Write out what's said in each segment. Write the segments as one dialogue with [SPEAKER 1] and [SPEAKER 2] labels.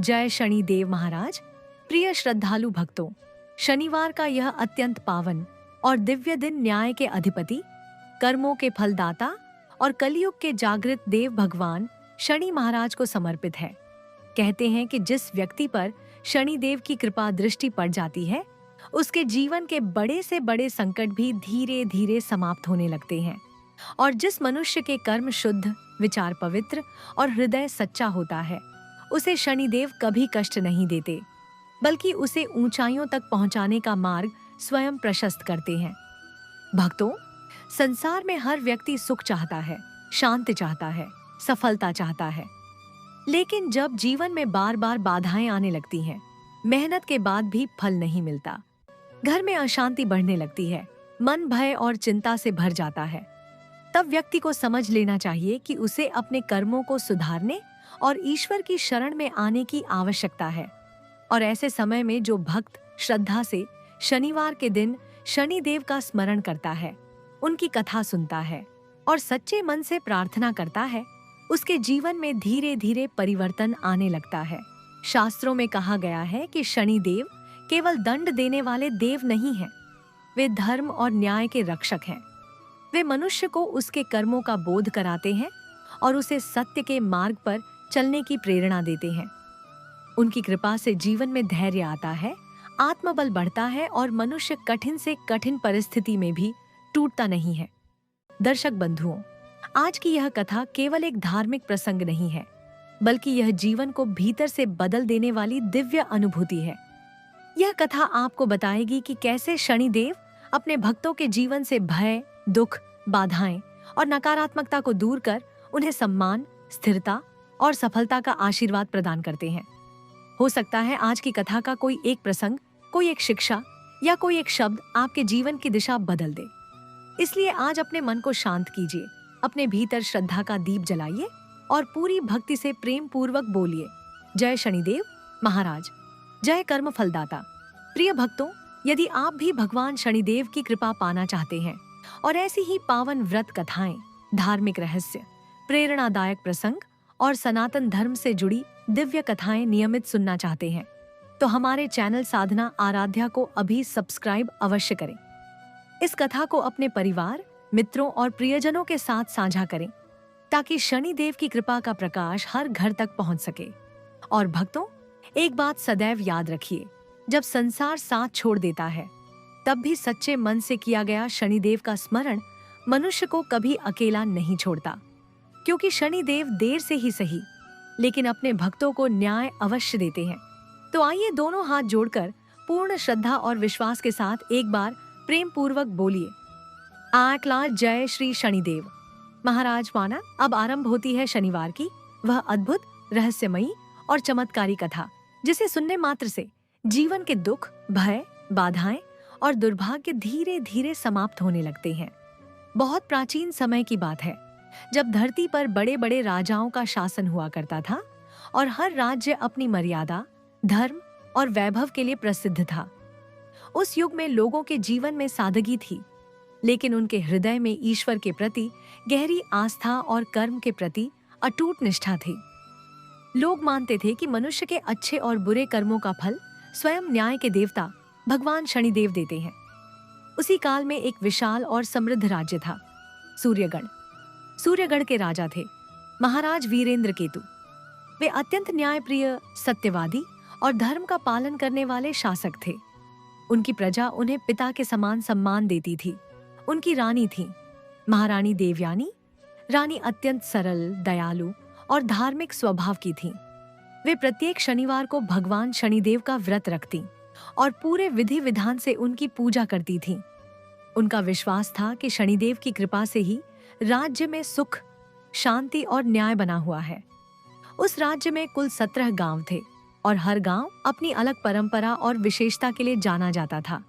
[SPEAKER 1] जय शनिदेव महाराज। प्रिय श्रद्धालु भक्तों, शनिवार का यह अत्यंत पावन और दिव्य दिन न्याय के अधिपति, कर्मों के फलदाता और कलयुग के जागृत देव भगवान शनि महाराज को समर्पित है। कहते हैं कि जिस व्यक्ति पर शनिदेव की कृपा दृष्टि पड़ जाती है, उसके जीवन के बड़े से बड़े संकट भी धीरे धीरे समाप्त होने लगते हैं। और जिस मनुष्य के कर्म शुद्ध, विचार पवित्र और हृदय सच्चा होता है, उसे शनिदेव कभी कष्ट नहीं देते, बल्कि उसे ऊंचाइयों तक पहुंचाने का मार्ग स्वयं प्रशस्त करते हैं। भक्तों, संसार में हर व्यक्ति सुख चाहता है, शांति चाहता है, सफलता चाहता है। लेकिन जब जीवन में बार बार बाधाएं आने लगती हैं, मेहनत के बाद भी फल नहीं मिलता, घर में अशांति बढ़ने लगती है, मन भय और चिंता से भर जाता है, तब व्यक्ति को समझ लेना चाहिए कि उसे अपने कर्मों को सुधारने और ईश्वर की शरण में आने की आवश्यकता है। और ऐसे समय में जो भक्त श्रद्धा से शनिवार के दिन शनिदेव का स्मरण करता है, उनकी कथा सुनता है और सच्चे मन से प्रार्थना करता है, उसके जीवन में धीरे धीरे परिवर्तन आने लगता है। शास्त्रों में कहा गया है कि शनिदेव केवल दंड देने वाले देव नहीं हैं, वे धर्म और न्याय के रक्षक हैं। वे मनुष्य को उसके कर्मों का बोध कराते हैं और उसे सत्य के मार्ग पर चलने की प्रेरणा देते हैं। उनकी कृपा से जीवन में धैर्य आता है, आत्मबल बढ़ता है और मनुष्य कठिन से कठिन परिस्थिति में भी टूटता नहीं है। दर्शक बंधुओं, आज की यह कथा केवल एक धार्मिक प्रसंग नहीं है, बल्कि यह जीवन को भीतर से बदल देने वाली दिव्य अनुभूति है। यह कथा आपको बताएगी कि कैसे शनिदेव अपने भक्तों के जीवन से भय, दुख, बाधाएं और नकारात्मकता को दूर कर उन्हें सम्मान, स्थिरता और सफलता का आशीर्वाद प्रदान करते हैं। हो सकता है आज की कथा का कोई एक प्रसंग, कोई एक शिक्षा या कोई एक शब्द आपके जीवन की दिशा बदल दे। इसलिए आज अपने मन को शांत कीजिए, अपने भीतर श्रद्धा का दीप जलाइए और पूरी भक्ति से प्रेम पूर्वक बोलिए, जय शनिदेव महाराज, जय कर्म फलदाता। प्रिय भक्तों, यदि आप भी भगवान शनिदेव की कृपा पाना चाहते हैं और ऐसी ही पावन व्रत कथाएं, धार्मिक रहस्य, प्रेरणादायक प्रसंग और सनातन धर्म से जुड़ी दिव्य कथाएं नियमित सुनना चाहते हैं, तो हमारे चैनल साधना आराध्या को अभी सब्सक्राइब अवश्य करें। इस कथा को अपने परिवार, मित्रों और प्रियजनों के साथ साझा करें, ताकि शनिदेव की कृपा का प्रकाश हर घर तक पहुंच सके। और भक्तों, एक बात सदैव याद रखिए, जब संसार साथ छोड़ देता है, तब भी सच्चे मन से किया गया शनिदेव का स्मरण मनुष्य को कभी अकेला नहीं छोड़ता। क्योंकि शनिदेव देर से ही सही, लेकिन अपने भक्तों को न्याय अवश्य देते हैं। तो आइए दोनों हाथ जोड़कर पूर्ण श्रद्धा और विश्वास के साथ एक बार प्रेम पूर्वक बोलिए, आकला जय श्री शनिदेव महाराज। माना अब आरंभ होती है शनिवार की वह अद्भुत, रहस्यमयी और चमत्कारी कथा, जिसे सुनने मात्र से जीवन के दुख, भय, बाधाएं और दुर्भाग्य धीरे धीरे समाप्त होने लगते हैं। बहुत प्राचीन समय की बात है, जब धरती पर बड़े बड़े राजाओं का शासन हुआ करता था और हर राज्य अपनी मर्यादा, धर्म और वैभव के लिए प्रसिद्ध था। उस युग में लोगों के जीवन में सादगी थी, लेकिन उनके हृदय में ईश्वर के प्रति गहरी आस्था और कर्म के प्रति अटूट निष्ठा थी। लोग मानते थे कि मनुष्य के अच्छे और बुरे कर्मों का फल स्वयं न्याय के देवता भगवान शनिदेव देते हैं। उसी काल में एक विशाल और समृद्ध राज्य था, सूर्यगढ़। सूर्यगढ़ के राजा थे महाराज वीरेंद्र केतु। वे अत्यंत न्यायप्रिय, सत्यवादी और धर्म का पालन करने वाले शासक थे। उनकी प्रजा उन्हें पिता के समान सम्मान देती थी। उनकी रानी थी महारानी देवयानी। रानी अत्यंत सरल, दयालु और धार्मिक स्वभाव की थी। वे प्रत्येक शनिवार को भगवान शनिदेव का व्रत रखती और पूरे विधि विधान से उनकी पूजा करती थीं। उनका विश्वास था कि शनिदेव की कृपा से ही राज्य में सुख, शांति और न्याय बना हुआ है। उस राज्य में कुल 17 गांव थे और हर गांव अपनी अलग परंपरा और विशेषता के लिए जाना जाता था।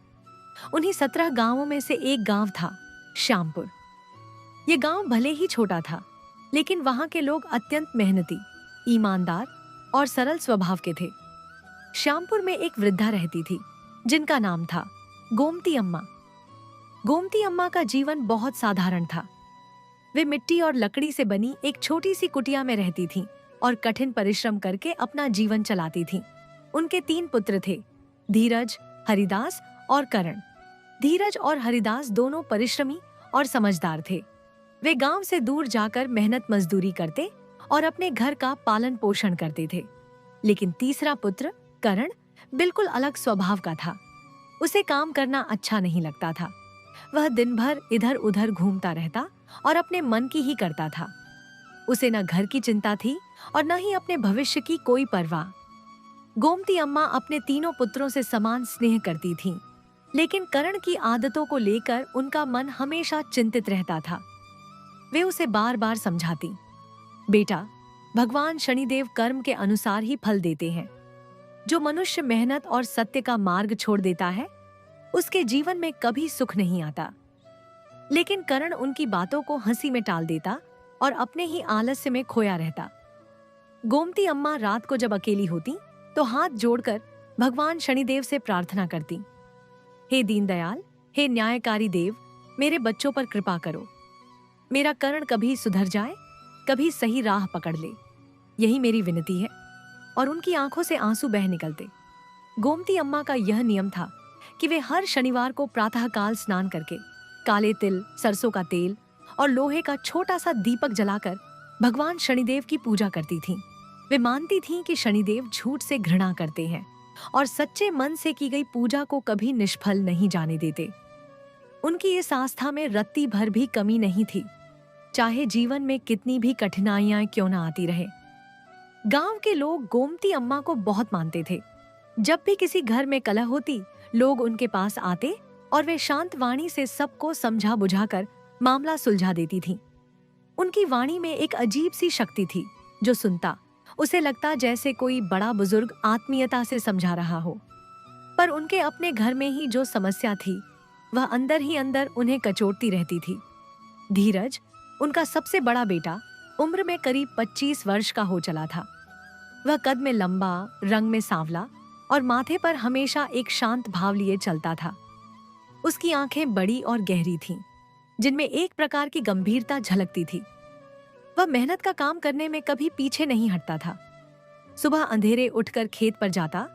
[SPEAKER 1] उन्हीं 17 गांवों में से एक गांव था श्यामपुर। ये गांव भले ही छोटा था, लेकिन वहां के लोग अत्यंत मेहनती, ईमानदार और सरल स्वभाव के थे। श्यामपुर में एक वृद्धा रहती थी, जिनका नाम था गोमती अम्मा। गोमती अम्मा का जीवन बहुत साधारण था। वे मिट्टी और लकड़ी से बनी एक छोटी सी कुटिया में रहती थीं और कठिन परिश्रम करके अपना जीवन चलाती थीं। उनके 3 पुत्र थे, धीरज, हरिदास और करण। धीरज और हरिदास दोनों परिश्रमी और समझदार थे। वे गांव से दूर जाकर मेहनत मजदूरी करते और अपने घर का पालन पोषण करते थे। लेकिन तीसरा पुत्र करण बिल्कुल अलग स्वभाव का था। उसे काम करना अच्छा नहीं लगता था। वह दिन भर इधर उधर घूमता रहता और अपने मन की ही करता था। उसे न घर की चिंता थी और न ही अपने भविष्य की कोई परवाह। गोमती अम्मा अपने तीनों पुत्रों से समान स्नेह करती थीं, लेकिन करण की आदतों को लेकर उनका मन हमेशा चिंतित रहता था। वे उसे बार बार समझाती, बेटा, भगवान शनिदेव कर्म के अनुसार ही फल देते हैं। जो मनुष्य मेहनत और सत्य का मार्ग छोड़ देता है, उसके जीवन में कभी सुख नहीं आता। लेकिन करण उनकी बातों को हंसी में टाल देता और अपने ही आलस्य में खोया रहता। गोमती अम्मा रात को जब अकेली होती तो हाथ जोड़कर भगवान शनिदेव से प्रार्थना करती, हे दीनदयाल, हे न्यायकारी देव, मेरे बच्चों पर कृपा करो। मेरा करण कभी सुधर जाए, कभी सही राह पकड़ ले, यही मेरी विनती है। और उनकी आंखों से आंसू बह निकलते। गोमती अम्मा का यह नियम था कि वे हर शनिवार को प्रातःकाल स्नान करके काले तिल, सरसों का तेल और लोहे का छोटा सा दीपक जलाकर भगवान शनिदेव की पूजा करती थीं। वे मानती थीं कि शनिदेव झूठ से घृणा करते हैं और सच्चे मन से की गई पूजा को कभी निष्फल नहीं जाने देते। उनकी इस आस्था में रत्ती भर भी कमी नहीं थी, चाहे जीवन में कितनी भी कठिनाइयां क्यों न आती रहे। गांव के लोग गोमती अम्मा को बहुत मानते थे। जब भी किसी घर में कलह होती, लोग उनके पास आते और वे शांत वाणी से सबको समझा बुझाकर मामला सुलझा देती थीं। उनकी वाणी में एक अजीब सी शक्ति थी। जो सुनता उसे लगता जैसे कोई बड़ा बुजुर्ग आत्मीयता से समझा रहा हो। पर उनके अपने घर में ही जो समस्या थी, वह अंदर ही अंदर उन्हें कचोटती रहती थी। धीरज, उनका सबसे बड़ा बेटा, उम्र में करीब 25 वर्ष का हो चला था। वह कद में लंबा, रंग में सांवला और माथे पर हमेशा एक शांत भाव लिए चलता था। उसकी आंखें बड़ी और गहरी थीं, जिनमें एक प्रकार की गंभीरता झलकती थी। वह मेहनत का काम करने में कभी पीछे नहीं हटता था। सुबह अंधेरे उठकर खेत पर जाता,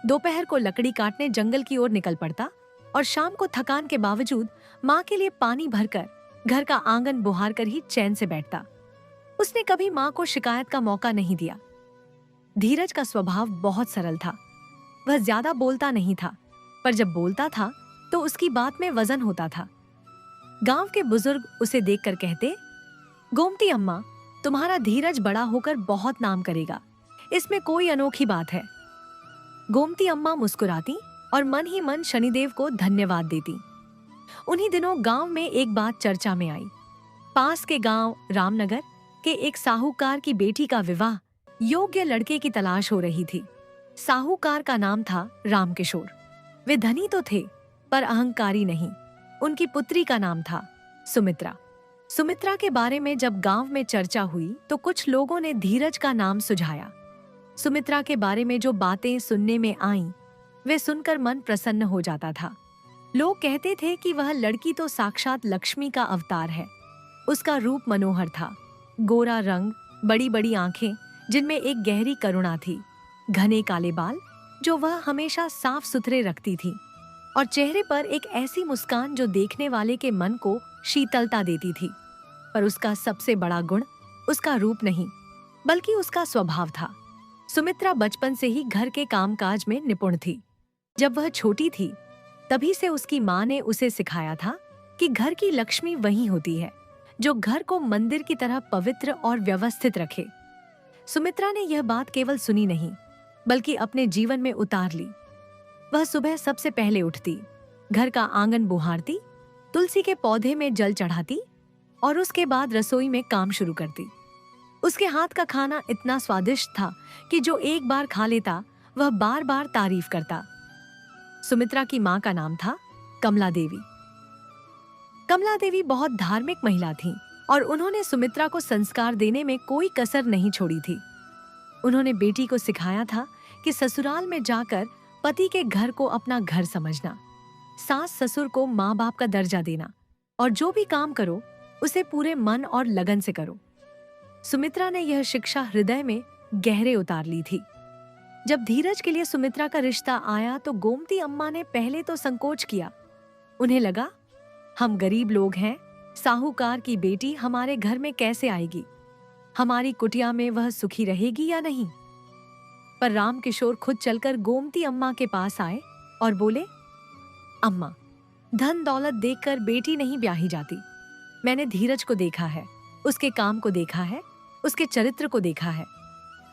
[SPEAKER 1] दोपहर को लकड़ी काटने जंगल की ओर निकल पड़ता और शाम को थकान के बावजूद माँ के लिए पानी भरकर घर का आंगन बुहार कर ही चैन से बैठता। उसने कभी माँ को शिकायत का मौका नहीं दिया। धीरज का स्वभाव बहुत सरल था। वह ज्यादा बोलता नहीं था, पर जब बोलता था तो उसकी बात में वजन होता था। गांव के बुजुर्ग उसे देखकर कहते, गोमती अम्मा, तुम्हारा धीरज बड़ा होकर बहुत नाम करेगा, इसमें कोई अनोखी बात है। गोमती अम्मा मुस्कुराती और मन ही मन शनिदेव को धन्यवाद देती। उन्हीं दिनों गांव में एक बात चर्चा में आई। पास के गांव रामनगर के एक साहूकार की बेटी का विवाह योग्य लड़के की तलाश हो रही थी। साहूकार का नाम था रामकिशोर। वे धनी तो थे, पर अहंकारी नहीं। उनकी पुत्री का नाम था सुमित्रा। सुमित्रा के बारे में जब गांव में चर्चा हुई तो कुछ लोगों ने धीरज का नाम सुझाया। सुमित्रा के बारे में जो बातें सुनने में आईं, वे सुनकर मन प्रसन्न हो जाता था। लोग कहते थे कि वह लड़की तो साक्षात लक्ष्मी का अवतार है। उसका रूप मनोहर था, गोरा रंग, बड़ी बड़ी आंखें जिनमें एक गहरी करुणा थी, घने काले बाल जो वह हमेशा साफ सुथरे रखती थी, और चेहरे पर एक ऐसी मुस्कान जो देखने वाले के मन को शीतलता देती थी। पर उसका सबसे बड़ा गुण उसका रूप नहीं, बल्कि उसका स्वभाव था। सुमित्रा बचपन से ही घर के कामकाज में निपुण थी। जब वह छोटी थी, तभी से उसकी माँ ने उसे सिखाया था कि घर की लक्ष्मी वही होती है जो घर को मंदिर की तरह पवित्र और व्यवस्थित रखे। सुमित्रा ने यह बात केवल सुनी नहीं, बल्कि अपने जीवन में उतार ली। वह सुबह सबसे पहले उठती, घर का आंगन बुहारती, तुलसी के पौधे में जल चढ़ाती और उसके बाद रसोई में काम शुरू करती। उसके हाथ का खाना इतना स्वादिष्ट था कि जो एक बार खा लेता वह बार बार तारीफ करता। सुमित्रा की माँ का नाम था कमला देवी। कमला देवी बहुत धार्मिक महिला थीं और उन्होंने सुमित्रा को संस्कार देने में कोई कसर नहीं छोड़ी थी। उन्होंने बेटी को सिखाया था कि ससुराल में जाकर पति के घर को अपना घर समझना, सास ससुर को माँ बाप का दर्जा देना, और जो भी काम करो उसे पूरे मन और लगन से करो। सुमित्रा ने यह शिक्षा हृदय में गहरे उतार ली थी। जब धीरज के लिए सुमित्रा का रिश्ता आया तो गोमती अम्मा ने पहले तो संकोच किया। उन्हें लगा, हम गरीब लोग हैं, साहूकार की बेटी हमारे घर में कैसे आएगी? हमारी कुटिया में वह सुखी रहेगी या नहीं? पर रामकिशोर खुद चलकर गोमती अम्मा के पास आए और बोले, अम्मा, धन दौलत देखकर बेटी नहीं ब्याही जाती। मैंने धीरज को देखा है, उसके काम को देखा है, उसके चरित्र को देखा है।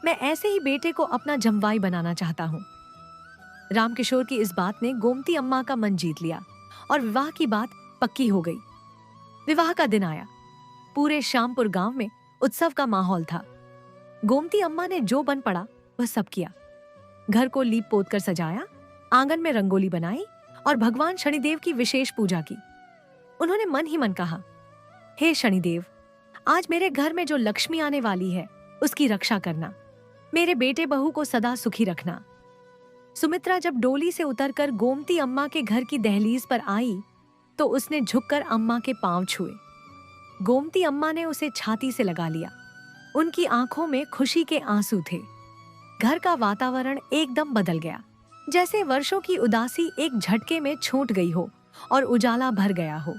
[SPEAKER 1] मैं ऐसे ही बेटे को अपना जमवाई बनाना चाहता हूँ। रामकिशोर की इस बात ने गोमती अम्मा का मन जीत लिया और विवाह की बात पक्की हो गई। विवाह का दिन आया। पूरे श्यामपुर गांव में उत्सव का माहौल था। गोमती अम्मा ने जो बन पड़ा वह सब किया। घर को लीप पोत कर सजाया, आंगन में रंगोली बनाई और भगवान शनिदेव की विशेष पूजा की। उन्होंने मन ही मन कहा, हे शनिदेव, आज मेरे घर में जो लक्ष्मी आने वाली है उसकी रक्षा करना, मेरे बेटे बहू को सदा सुखी रखना। सुमित्रा जब डोली से उतरकर गोमती अम्मा के घर की दहलीज पर आई तो उसने झुककर अम्मा के पांव छुए। गोमती अम्मा ने उसे छाती से लगा लिया। उनकी आंखों में खुशी के आंसू थे। घर का वातावरण एकदम बदल गया, जैसे वर्षों की उदासी एक झटके में छूट गई हो और उजाला भर गया हो।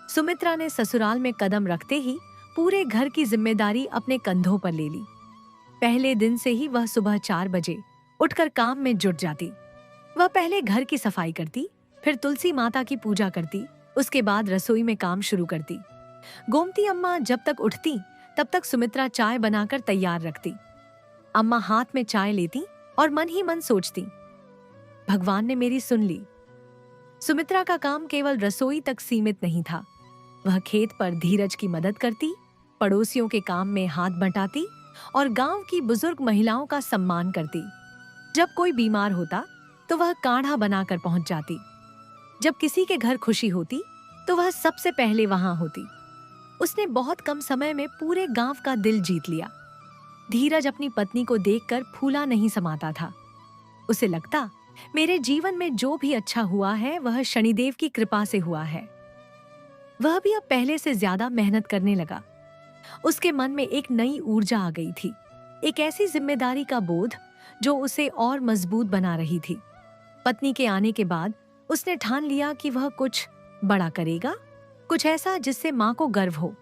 [SPEAKER 1] सुमित्रा ने ससुराल में कदम रखते ही पूरे घर की जिम्मेदारी अपने कंधों पर ले ली। पहले दिन से ही वह सुबह 4 बजे उठकर काम में जुट जाती। वह पहले घर की सफाई करती, फिर तुलसी माता की पूजा करती, उसके बाद रसोई में काम शुरू करती। गोमती अम्मा जब तक उठती तब तक सुमित्रा चाय बनाकर तैयार रखती। अम्मा हाथ में चाय लेती और मन ही मन सोचती, भगवान ने मेरी सुन ली। सुमित्रा का काम केवल रसोई तक सीमित नहीं था। वह खेत पर धीरज की मदद करती, पड़ोसियों के काम में हाथ बंटाती और गांव की बुजुर्ग महिलाओं का सम्मान करती। जब कोई बीमार होता तो वह काढ़ा बनाकर पहुंच जाती। जब किसी के घर खुशी होती तो वह सबसे पहले वहां होती। उसने बहुत कम समय में पूरे गांव का दिल जीत लिया। धीरज अपनी पत्नी को देखकर फूला नहीं समाता था। उसे लगता, मेरे जीवन में जो भी अच्छा हुआ है वह शनिदेव की कृपा से हुआ है। वह भी अब पहले से ज्यादा मेहनत करने लगा। उसके मन में एक नई ऊर्जा आ गई थी, एक ऐसी जिम्मेदारी का बोध जो उसे और मजबूत बना रही थी। पत्नी के आने के बाद उसने ठान लिया कि वह कुछ बड़ा करेगा, कुछ ऐसा जिससे मां को गर्व हो।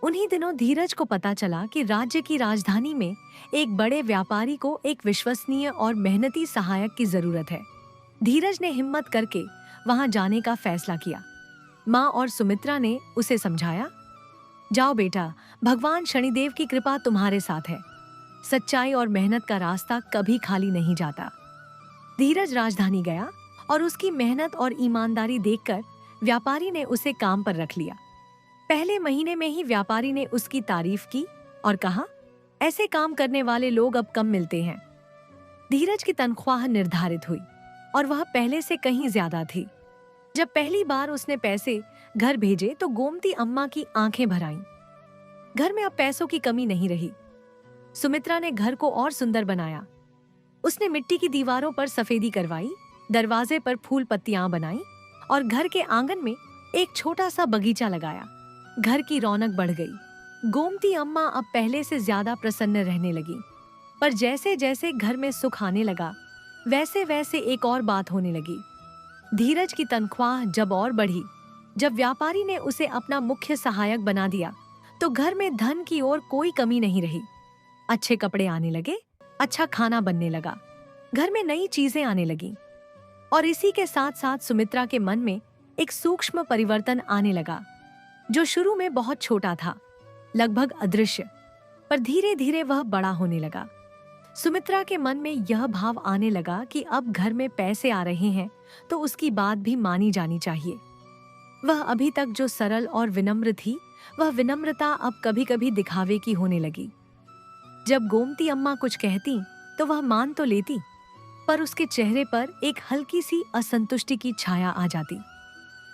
[SPEAKER 1] उन्हीं दिनों धीरज को पता चला कि राज्य की राजधानी में एक बड़े व्यापारी को एक विश्वसनीय और मेहनती सहायक की जरूरत है। धीरज ने हिम्मत करके वहां जाने का फैसला किया। मां और सुमित्रा ने उसे समझाया, जाओ बेटा, भगवान शनिदेव की कृपा तुम्हारे साथ है। सच्चाई और मेहनत का रास्ता कभी खाली नहीं जाता। धीरज राजधानी गया और उसकी मेहनत और ईमानदारी देखकर व्यापारी ने उसे काम पर रख लिया। पहले महीने में ही व्यापारी ने उसकी तारीफ की और कहा, ऐसे काम करने वाले लोग अब कम मिलते हैं। धीरज की तनख्वाह निर्धारित हुई और वह पहले से कहीं ज्यादा थी। जब पहली बार उसने पैसे घर भेजे तो गोमती अम्मा की आंखें भर आईं। घर में अब पैसों की कमी नहीं रही। सुमित्रा ने घर को और सुंदर बनाया। उसने मिट्टी की दीवारों पर सफेदी करवाई, दरवाजे पर फूल पत्तियां बनाई और घर के आंगन में एक छोटा सा बगीचा लगाया। घर की रौनक बढ़ गई। गोमती अम्मा अब पहले से ज्यादा प्रसन्न रहने लगी। पर जैसे जैसे घर में सुख आने लगा, वैसे वैसे एक और बात होने लगी। धीरज की तनख्वाह जब और बढ़ी, जब व्यापारी ने उसे अपना मुख्य सहायक बना दिया, तो घर में धन की ओर कोई कमी नहीं रही। अच्छे कपड़े आने लगे, अच्छा खाना बनने लगा, घर में नई चीजें आने लगी। और इसी के साथ साथ सुमित्रा के मन में एक सूक्ष्म परिवर्तन आने लगा, जो शुरू में बहुत छोटा था, लगभग अदृश्य, पर धीरे धीरे वह बड़ा होने लगा। सुमित्रा के मन में यह भाव आने लगा कि अब घर में पैसे आ रहे हैं तो उसकी बात भी मानी जानी चाहिए। वह अभी तक जो सरल और विनम्र थी, वह विनम्रता अब कभी कभी दिखावे की होने लगी। जब गोमती अम्मा कुछ कहती तो वह मान तो लेती, पर उसके चेहरे पर एक हल्की सी असंतुष्टि की छाया आ जाती।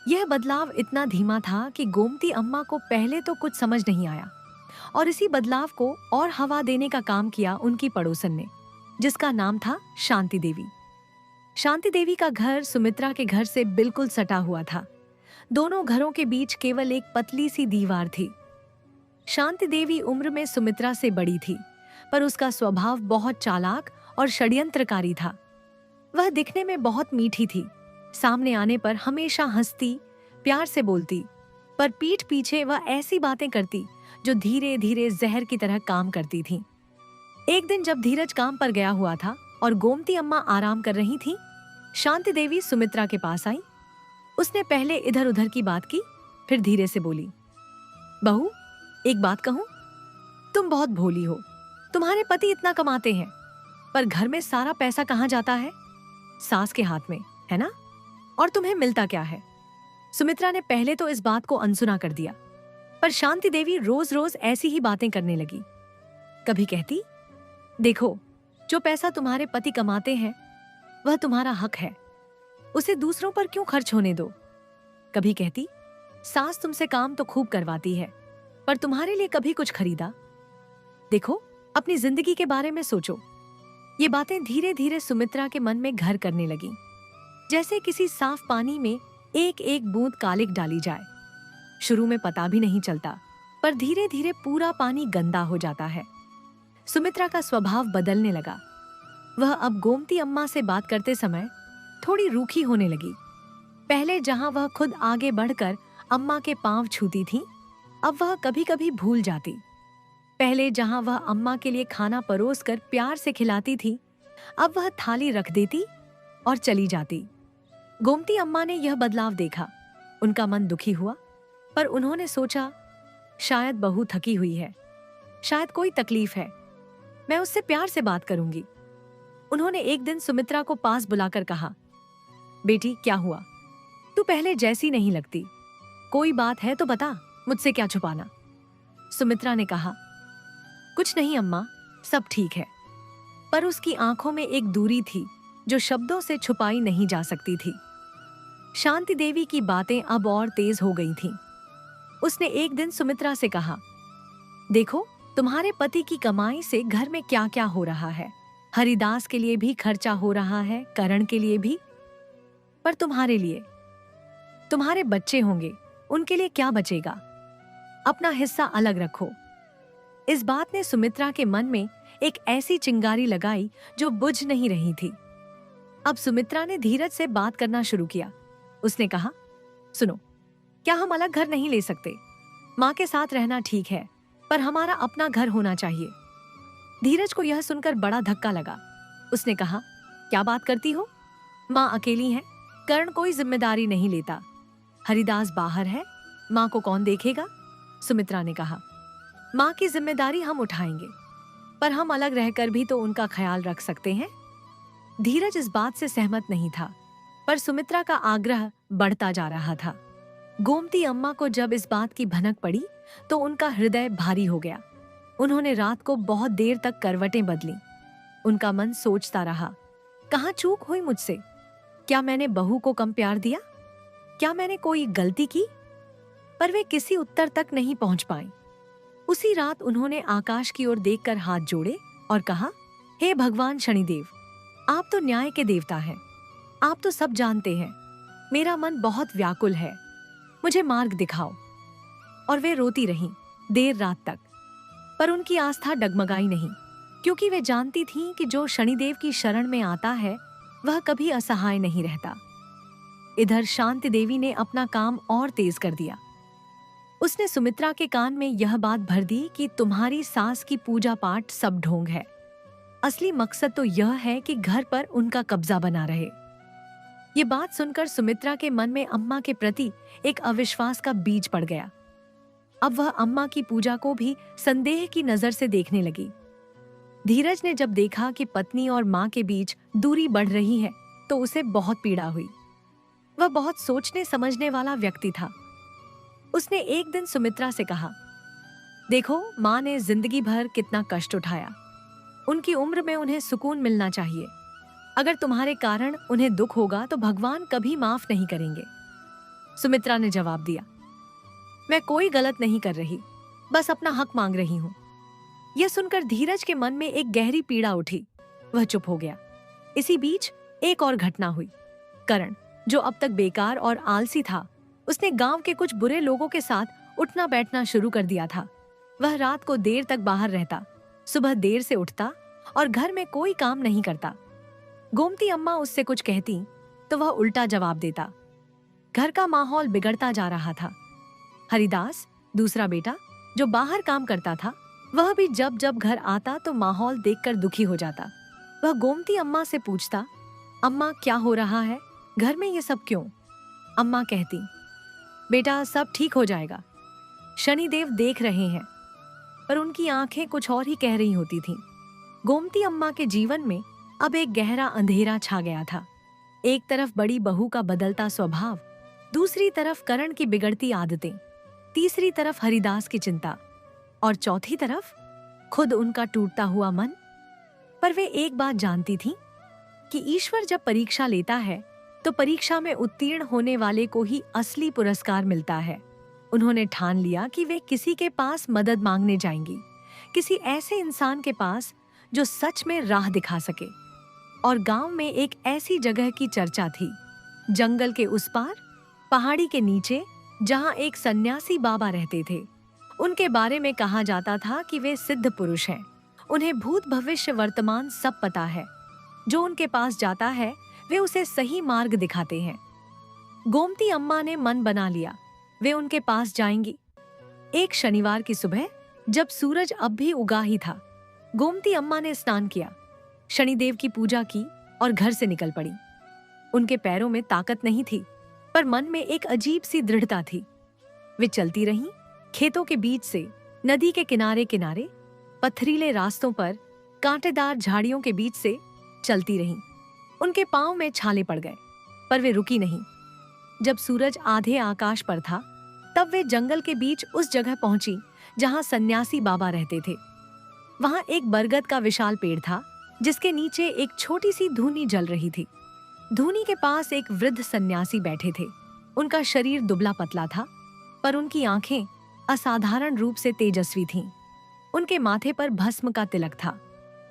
[SPEAKER 1] यह बदलाव इतना धीमा था कि गोमती अम्मा को पहले तो कुछ समझ नहीं आया, और इसी बदलाव को और हवा देने का काम किया उनकी पड़ोसन ने, जिसका नाम था शांति देवी। शांति देवी का घर सुमित्रा के घर से बिल्कुल सटा हुआ था। दोनों घरों के बीच केवल एक पतली सी दीवार थी। शांति देवी उम्र में सुमित्रा से बड़ी थी, पर उसका स्वभाव बहुत चालाक और षड्यंत्रकारी था। वह दिखने में बहुत मीठी थी, सामने आने पर हमेशा हंसती, प्यार से बोलती, पर पीठ पीछे वह ऐसी बातें करती जो धीरे धीरे जहर की तरह काम करती थीं। एक दिन जब धीरज काम पर गया हुआ था और गोमती अम्मा आराम कर रही थीं, शांति देवी सुमित्रा के पास आई। उसने पहले इधर उधर की बात की, फिर धीरे से बोली, बहू, एक बात कहूं, तुम बहुत भोली हो। तुम्हारे पति इतना कमाते हैं, पर घर में सारा पैसा कहाँ जाता है? सास के हाथ में, है ना? और तुम्हें मिलता क्या है? सुमित्रा ने पहले तो इस बात को अनसुना कर दिया, पर शांति देवी रोज रोज ऐसी ही बातें करने लगी। कभी कहती, देखो, जो पैसा तुम्हारे पति कमाते हैं वह तुम्हारा हक है, उसे दूसरों पर क्यों खर्च होने दो। कभी कहती, सास तुमसे काम तो खूब करवाती है, पर तुम्हारे लिए कभी कुछ खरीदा? देखो, अपनी जिंदगी के बारे में सोचो। ये बातें धीरे धीरे सुमित्रा के मन में घर करने लगी, जैसे किसी साफ पानी में एक एक बूंद कालिक डाली जाए। शुरू में पता भी नहीं चलता, पर धीरे धीरे पूरा पानी गंदा हो जाता है। सुमित्रा का स्वभाव बदलने लगा। वह अब गोमती अम्मा से बात करते समय थोड़ी रूखी होने लगी। पहले जहां वह खुद आगे बढ़कर अम्मा के पांव छूती थी, अब वह कभी कभी भूल जाती। पहले जहां वह अम्मा के लिए खाना परोसकर प्यार से खिलाती थी, अब वह थाली रख देती और चली जाती। गोमती अम्मा ने यह बदलाव देखा। उनका मन दुखी हुआ, पर उन्होंने सोचा, शायद बहू थकी हुई है, शायद कोई तकलीफ है, मैं उससे प्यार से बात करूंगी। उन्होंने एक दिन सुमित्रा को पास बुलाकर कहा, बेटी, क्या हुआ? तू पहले जैसी नहीं लगती। कोई बात है तो बता, मुझसे क्या छुपाना? सुमित्रा ने कहा, कुछ नहीं अम्मा, सब ठीक है। पर उसकी आंखों में एक दूरी थी जो शब्दों से छुपाई नहीं जा सकती थी। शांति देवी की बातें अब और तेज हो गई थीं। उसने एक दिन सुमित्रा से कहा, देखो, तुम्हारे पति की कमाई से घर में क्या क्या हो रहा है। हरिदास के लिए भी खर्चा हो रहा है, करण के लिए भी, पर तुम्हारे लिए, तुम्हारे बच्चे होंगे, उनके लिए क्या बचेगा? अपना हिस्सा अलग रखो। इस बात ने सुमित्रा के मन में एक ऐसी चिंगारी लगाई जो बुझ नहीं रही थी। अब सुमित्रा ने धीरज से बात करना शुरू किया। उसने कहा, सुनो, क्या हम अलग घर नहीं ले सकते? माँ के साथ रहना ठीक है, पर हमारा अपना घर होना चाहिए। धीरज को यह सुनकर बड़ा धक्का लगा। उसने कहा, क्या बात करती हो? माँ अकेली है, कर्ण कोई जिम्मेदारी नहीं लेता, हरिदास बाहर है, माँ को कौन देखेगा? सुमित्रा ने कहा, माँ की जिम्मेदारी हम उठाएंगे, पर हम अलग रहकर भी तो उनका ख्याल रख सकते हैं। धीरज इस बात से सहमत नहीं था, पर सुमित्रा का आग्रह बढ़ता जा रहा था। गोमती अम्मा को जब इस बात की भनक पड़ी तो उनका हृदय भारी हो गया। उन्होंने रात को बहुत देर तक करवटें बदली। उनका मन सोचता रहा, कहाँ चूक हुई मुझसे? क्या मैंने बहू को कम प्यार दिया? क्या मैंने कोई गलती की? पर वे किसी उत्तर तक नहीं पहुंच पाई। उसी रात उन्होंने आकाश की ओर देखकर हाथ जोड़े और कहा, हे भगवान शनिदेव, आप तो न्याय के देवता हैं, आप तो सब जानते हैं। मेरा मन बहुत व्याकुल है, मुझे मार्ग दिखाओ। और वे रोती रहीं देर रात तक, पर उनकी आस्था डगमगाई नहीं, क्योंकि वे जानती थीं कि जो शनिदेव की शरण में आता है वह कभी असहाय नहीं रहता। इधर शांति देवी ने अपना काम और तेज कर दिया। उसने सुमित्रा के कान में यह बात भर दी कि तुम्हारी सास की पूजा पाठ सब ढोंग है, असली मकसद तो यह है कि घर पर उनका कब्जा बना रहे। ये बात सुनकर सुमित्रा के मन में अम्मा के प्रति एक अविश्वास का बीज पड़ गया। अब वह अम्मा की पूजा को भी संदेह की नजर से देखने लगी। धीरज ने जब देखा कि पत्नी और मां के बीच दूरी बढ़ रही है तो उसे बहुत पीड़ा हुई। वह बहुत सोचने समझने वाला व्यक्ति था। उसने एक दिन सुमित्रा से कहा, देखो, मां ने जिंदगी भर कितना कष्ट उठाया, उनकी उम्र में उन्हें सुकून मिलना चाहिए। अगर तुम्हारे कारण उन्हें दुख होगा तो भगवान कभी माफ नहीं करेंगे। सुमित्रा ने जवाब दिया, मैं कोई गलत नहीं कर रही, बस अपना हक मांग रही हूं। यह सुनकर धीरज के मन में एक गहरी पीड़ा उठी। वह चुप हो गया। इसी बीच एक और घटना हुई। करण, जो अब तक बेकार और आलसी था, उसने गांव के कुछ बुरे लोगों के साथ उठना बैठना शुरू कर दिया था। वह रात को देर तक बाहर रहता, सुबह देर से उठता और घर में कोई काम नहीं करता। गोमती अम्मा उससे कुछ कहती तो वह उल्टा जवाब देता। घर का माहौल बिगड़ता जा रहा था। हरिदास, दूसरा बेटा, जो बाहर काम करता था, वह भी जब जब घर आता तो माहौल देखकर दुखी हो जाता। वह गोमती अम्मा से पूछता, अम्मा क्या हो रहा है, घर में ये सब क्यों? अम्मा कहती, बेटा सब ठीक हो जाएगा, शनिदेव देख रहे हैं। पर उनकी आंखें कुछ और ही कह रही होती थीं। गोमती अम्मा के जीवन में अब एक गहरा अंधेरा छा गया था। एक तरफ बड़ी बहू का बदलता स्वभाव, दूसरी तरफ करण की बिगड़ती आदतें, तीसरी तरफ हरिदास की चिंता और चौथी तरफ खुद उनका टूटता हुआ मन। पर वे एक बात जानती थीं कि ईश्वर जब परीक्षा लेता है तो परीक्षा में उत्तीर्ण होने वाले को ही असली पुरस्कार मिलता है। उन्होंने ठान लिया कि वे किसी के पास मदद मांगने जाएंगी, किसी ऐसे इंसान के पास जो सच में राह दिखा सके। और गांव में एक ऐसी जगह की चर्चा थी, जंगल के उस पार, पहाड़ी के नीचे, जहां एक सन्यासी बाबा रहते थे। उनके बारे में कहा जाता था कि वे सिद्ध पुरुष हैं। उन्हें भूत भविष्य वर्तमान सब पता है। जो उनके पास जाता है वे उसे सही मार्ग दिखाते हैं। गोमती अम्मा ने मन बना लिया, वे उनके पास जाएंगी। एक शनिवार की सुबह, जब सूरज अब भी उगा ही था, गोमती अम्मा ने स्नान किया, शनिदेव की पूजा की और घर से निकल पड़ी। उनके पैरों में ताकत नहीं थी, पर मन में एक अजीब सी दृढ़ता थी। वे चलती रहीं, खेतों के बीच से, नदी के किनारे किनारे, पथरीले रास्तों पर, कांटेदार झाड़ियों के बीच से चलती रहीं। उनके पांव में छाले पड़ गए, पर वे रुकी नहीं। जब सूरज आधे आकाश पर था, तब वे जंगल के बीच उस जगह पहुंची जहां सन्यासी बाबा रहते थे। वहां एक बरगद का विशाल पेड़ था, जिसके नीचे एक छोटी सी धूनी जल रही थी। धूनी के पास एक वृद्ध सन्यासी बैठे थे। उनका शरीर दुबला पतला था, पर उनकी आंखें असाधारण रूप से तेजस्वी थीं। उनके माथे पर भस्म का तिलक था,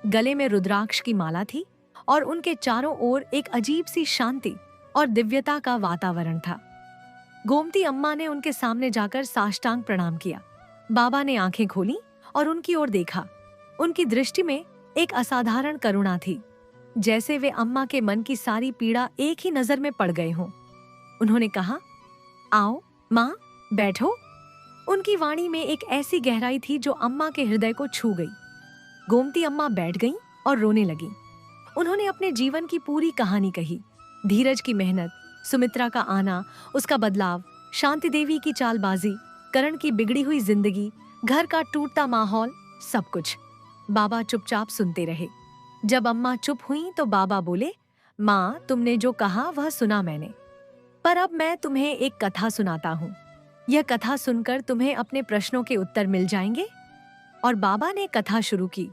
[SPEAKER 1] गले में रुद्राक्ष की माला थी और उनके चारों ओर एक अजीब सी शांति और दिव्यता का वातावरण था। गोमती अम्मा ने उनके सामने जाकर साष्टांग प्रणाम किया। बाबा ने आंखें खोली और उनकी ओर देखा। उनकी दृष्टि में एक असाधारण करुणा थी, जैसे वे अम्मा के मन की सारी पीड़ा एक ही नजर में पड़ गए हों। उन्होंने कहा, आओ माँ, बैठो। उनकी वाणी में एक ऐसी गहराई थी जो अम्मा के हृदय को छू गई। गोमती अम्मा बैठ गईं और रोने लगीं। उन्होंने अपने जीवन की पूरी कहानी कही, धीरज की मेहनत, सुमित्रा का आना, उसका बदलाव, शांति देवी की चालबाजी, करण की बिगड़ी हुई जिंदगी, घर का टूटता माहौल, सब कुछ। बाबा चुपचाप सुनते रहे। जब अम्मा चुप हुई तो बाबा बोले, माँ, तुमने जो कहा वह सुना मैंने, पर अब मैं तुम्हें एक कथा सुनाता हूँ। यह कथा सुनकर तुम्हें अपने प्रश्नों के उत्तर मिल जाएंगे। और बाबा ने कथा शुरू की।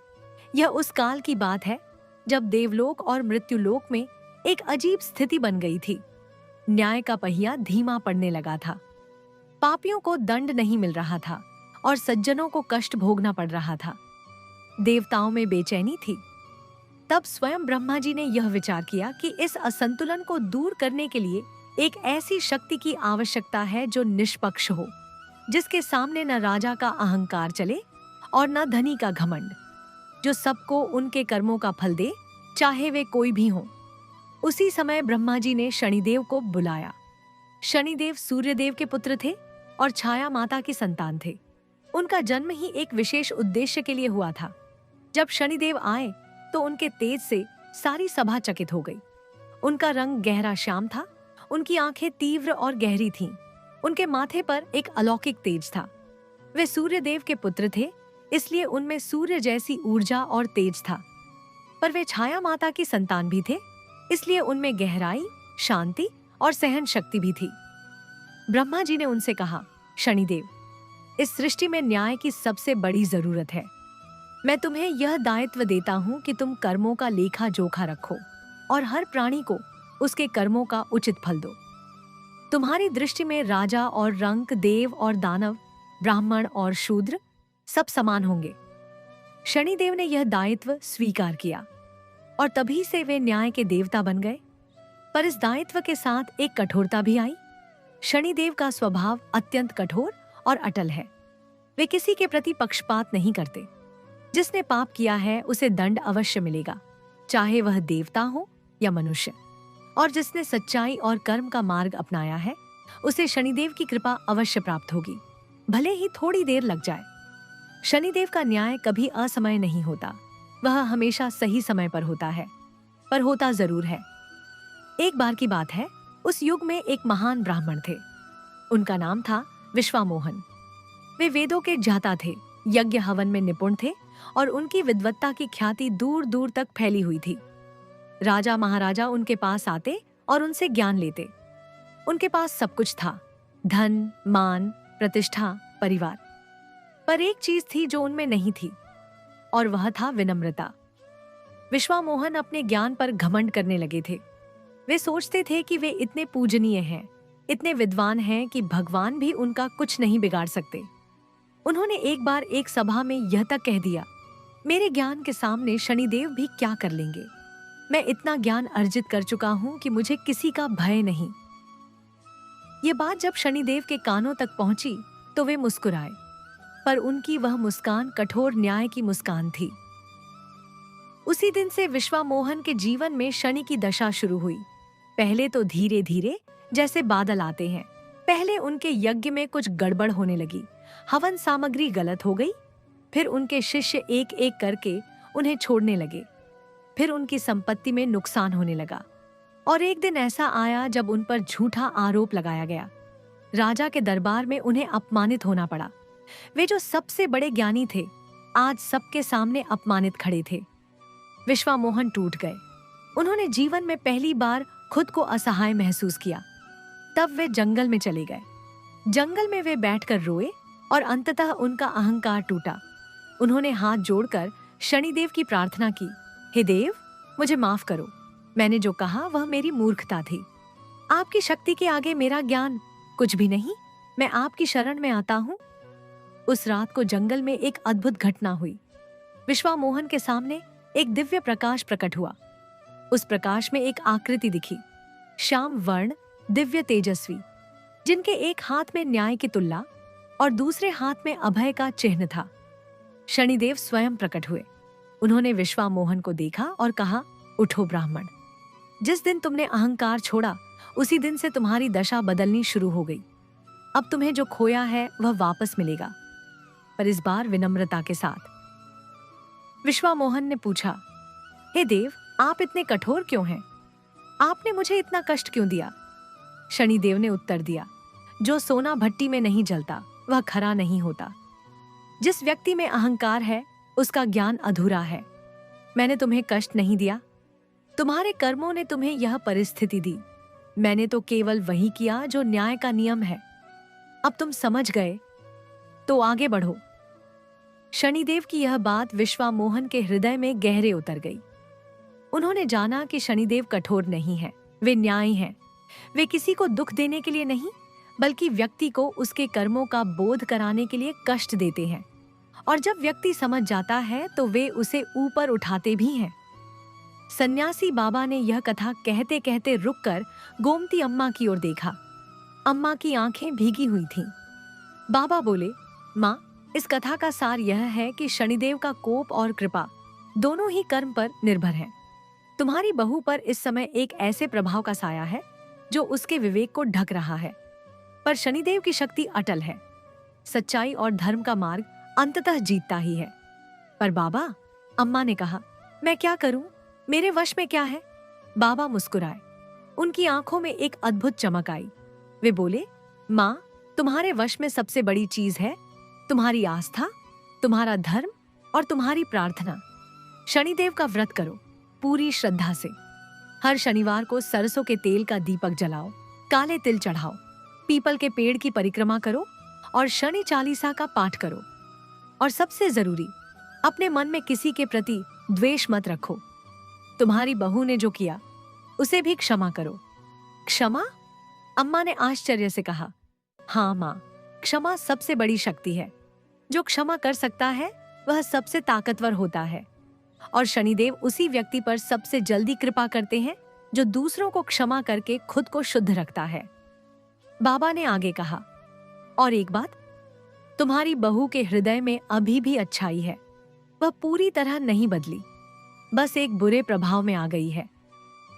[SPEAKER 1] यह उस काल की बात है जब देवलोक और मृत्युलोक में एक अजीब स्थिति बन गई थी। न्याय का पहिया धीमा पड़ने लगा था। पापियों को दंड नहीं मिल रहा था और सज्जनों को कष्ट भोगना पड़ रहा था। देवताओं में बेचैनी थी। तब स्वयं ब्रह्मा जी ने यह विचार किया कि इस असंतुलन को दूर करने के लिए एक ऐसी शक्ति की आवश्यकता है जो निष्पक्ष हो, जिसके सामने न राजा का अहंकार चले और न धनी का घमंड, जो सबको उनके कर्मों का फल दे, चाहे वे कोई भी हों। उसी समय ब्रह्मा जी ने शनिदेव को बुलाया। शनिदेव सूर्यदेव के पुत्र थे और छाया माता की संतान थे। उनका जन्म ही एक विशेष उद्देश्य के लिए हुआ था। जब शनिदेव आए तो उनके तेज से सारी सभा चकित हो गई। उनका रंग गहरा श्याम था, उनकी आंखें तीव्र और गहरी थीं, उनके माथे पर एक अलौकिक तेज था। वे सूर्यदेव के पुत्र थे, इसलिए उनमें सूर्य जैसी ऊर्जा और तेज था। पर वे छाया माता की संतान भी थे, इसलिए उनमें गहराई, शांति और सहन शक्ति भी थी। ब्रह्मा जी ने उनसे कहा, शनिदेव, इस सृष्टि में न्याय की सबसे बड़ी जरूरत है। मैं तुम्हें यह दायित्व देता हूँ कि तुम कर्मों का लेखा जोखा रखो और हर प्राणी को उसके कर्मों का उचित फल दो। तुम्हारी दृष्टि में राजा और रंक, देव और दानव, ब्राह्मण और शूद्र सब समान होंगे। शनिदेव ने यह दायित्व स्वीकार किया और तभी से वे न्याय के देवता बन गए। पर इस दायित्व के साथ एक कठोरता भी आई। शनिदेव का स्वभाव अत्यंत कठोर और अटल है। वे किसी के प्रति पक्षपात नहीं करते। जिसने पाप किया है उसे दंड अवश्य मिलेगा, चाहे वह देवता हो या मनुष्य। और जिसने सच्चाई और कर्म का मार्ग अपनाया है उसे शनिदेव की कृपा अवश्य प्राप्त होगी, भले ही थोड़ी देर लग जाए। शनिदेव का न्याय कभी असमय नहीं होता, वह हमेशा सही समय पर होता है, पर होता जरूर है। एक बार की बात है, उस युग में एक महान ब्राह्मण थे। उनका नाम था विश्वामोहन। वे वेदों के ज्ञाता थे, यज्ञ हवन में निपुण थे और उनकी विद्वत्ता की ख्याति दूर दूर तक फैली हुई थी। राजा महाराजा उनके पास आते और उनसे ज्ञान लेते। उनके पास सब कुछ था, धन, मान, प्रतिष्ठा, परिवार। पर एक चीज थी जो उनमें नहीं थी, और वह था विनम्रता। विश्वामोहन अपने ज्ञान पर घमंड करने लगे थे। वे सोचते थे कि वे इतने पूजनीय हैं, इतने विद्वान हैं कि भगवान भी उनका कुछ नहीं बिगाड़ सकते। उन्होंने एक बार एक सभा में यह तक कह दिया, मेरे ज्ञान के सामने शनिदेव भी क्या कर लेंगे। मैं इतना ज्ञान अर्जित कर चुका हूं कि मुझे किसी का भय नहीं। ये बात जब शनिदेव के कानों तक पहुंची तो वे मुस्कुराए, पर उनकी वह मुस्कान कठोर न्याय की मुस्कान थी। उसी दिन से विश्वामोहन के जीवन में शनि की दशा शुरू हुई। पहले तो धीरे धीरे जैसे बादल आते हैं। पहले उनके यज्ञ में कुछ गड़बड़ होने लगी, हवन सामग्री गलत हो गई। फिर उनके शिष्य एक एक करके उन्हें छोड़ने लगे। फिर उनकी संपत्ति में नुकसान होने लगा। और एक दिन ऐसा आया जब उन पर झूठा आरोप लगाया गया। राजा के दरबार में उन्हें अपमानित होना पड़ा। वे जो सबसे बड़े ज्ञानी थे, आज सबके सामने अपमानित खड़े थे। विश्वामोहन टूट गए। उन्होंने जीवन में पहली बार खुद को असहाय महसूस किया। तब वे जंगल में चले गए। जंगल में वे बैठकर रोए और अंततः उनका अहंकार टूटा। उन्होंने हाथ जोड़कर शनिदेव की प्रार्थना की, हे देव, मुझे माफ करो। मैंने जो कहा वह मेरी मूर्खता थी। आपकी शक्ति के आगे मेरा ज्ञान कुछ भी नहीं। मैं आपकी शरण में आता हूँ। उस रात को जंगल में एक अद्भुत घटना हुई। विश्वामोहन के सामने एक दिव्य प्रकाश प्रकट हुआ। उस प्रकाश में एक आकृति दिखी, श्याम वर्ण, दिव्य तेजस्वी, जिनके एक हाथ में न्याय की तुल्ला और दूसरे हाथ में अभय का चिन्ह था। शनिदेव स्वयं प्रकट हुए। उन्होंने विश्वामोहन को देखा और कहा, उठो ब्राह्मण, जिस दिन तुमने अहंकार छोड़ा उसी दिन से तुम्हारी दशा बदलनी शुरू हो गई। अब तुम्हें जो खोया है वह वापस मिलेगा, पर इस बार विनम्रता के साथ। विश्वामोहन ने पूछा, हे देव, आप इतने कठोर क्यों हैं? आपने मुझे इतना कष्ट क्यों दिया? शनिदेव ने उत्तर दिया, जो सोना भट्टी में नहीं जलता वह खरा नहीं होता। जिस व्यक्ति में अहंकार है उसका ज्ञान अधूरा है। मैंने तुम्हें कष्ट नहीं दिया, तुम्हारे कर्मों ने तुम्हें यह परिस्थिति दी। मैंने तो केवल वही किया जो न्याय का नियम है। अब तुम समझ गए तो आगे बढ़ो। शनिदेव की यह बात विश्वामोहन के हृदय में गहरे उतर गई। उन्होंने जाना कि शनिदेव कठोर नहीं है, वे न्यायी हैं। वे किसी को दुख देने के लिए नहीं, बल्कि व्यक्ति को उसके कर्मों का बोध कराने के लिए कष्ट देते हैं। और जब व्यक्ति समझ जाता है तो वे उसे ऊपर उठाते भी हैं। सन्यासी बाबा ने यह कथा कहते कहते रुककर गोमती अम्मा की ओर देखा। अम्मा की आंखें भीगी हुई थीं। बाबा बोले, माँ, इस कथा का सार यह है कि शनिदेव का कोप और कृपा दोनों ही कर्म पर निर्भर हैं। तुम्हारी बहू पर इस समय एक ऐसे प्रभाव का साया है जो उसके विवेक को ढक रहा है, पर शनिदेव की शक्ति अटल है। सच्चाई और धर्म का मार्ग अंततः जीतता ही है। पर बाबा, अम्मा ने कहा, मैं क्या करूं? मेरे वश में क्या है? बाबा मुस्कुराए। उनकी आंखों में एक अद्भुत चमक आई। वे बोले, माँ, तुम्हारे वश में सबसे बड़ी चीज है तुम्हारी आस्था, तुम्हारा धर्म और तुम्हारी प्रार्थना। शनिदेव का व्रत करो पूरी श्रद्धा से। हर शनिवार को सरसों के तेल का दीपक जलाओ, काले तिल चढ़ाओ, पीपल के पेड़ की परिक्रमा करो और शनि चालीसा का पाठ करो। और सबसे जरूरी, अपने मन में किसी के प्रति द्वेष मत रखो। तुम्हारी बहू ने जो किया उसे भी क्षमा करो। क्षमा? अम्मा ने आश्चर्य से कहा, हाँ माँ, क्षमा सबसे बड़ी शक्ति है। जो क्षमा कर सकता है वह सबसे ताकतवर होता है। और शनिदेव उसी व्यक्ति पर सबसे जल्दी कृपा करते हैं जो दूसरों को क्षमा करके खुद को शुद्ध रखता है। बाबा ने आगे कहा, और एक बात, तुम्हारी बहू के हृदय में अभी भी अच्छाई है। वह पूरी तरह नहीं बदली, बस एक बुरे प्रभाव में आ गई है।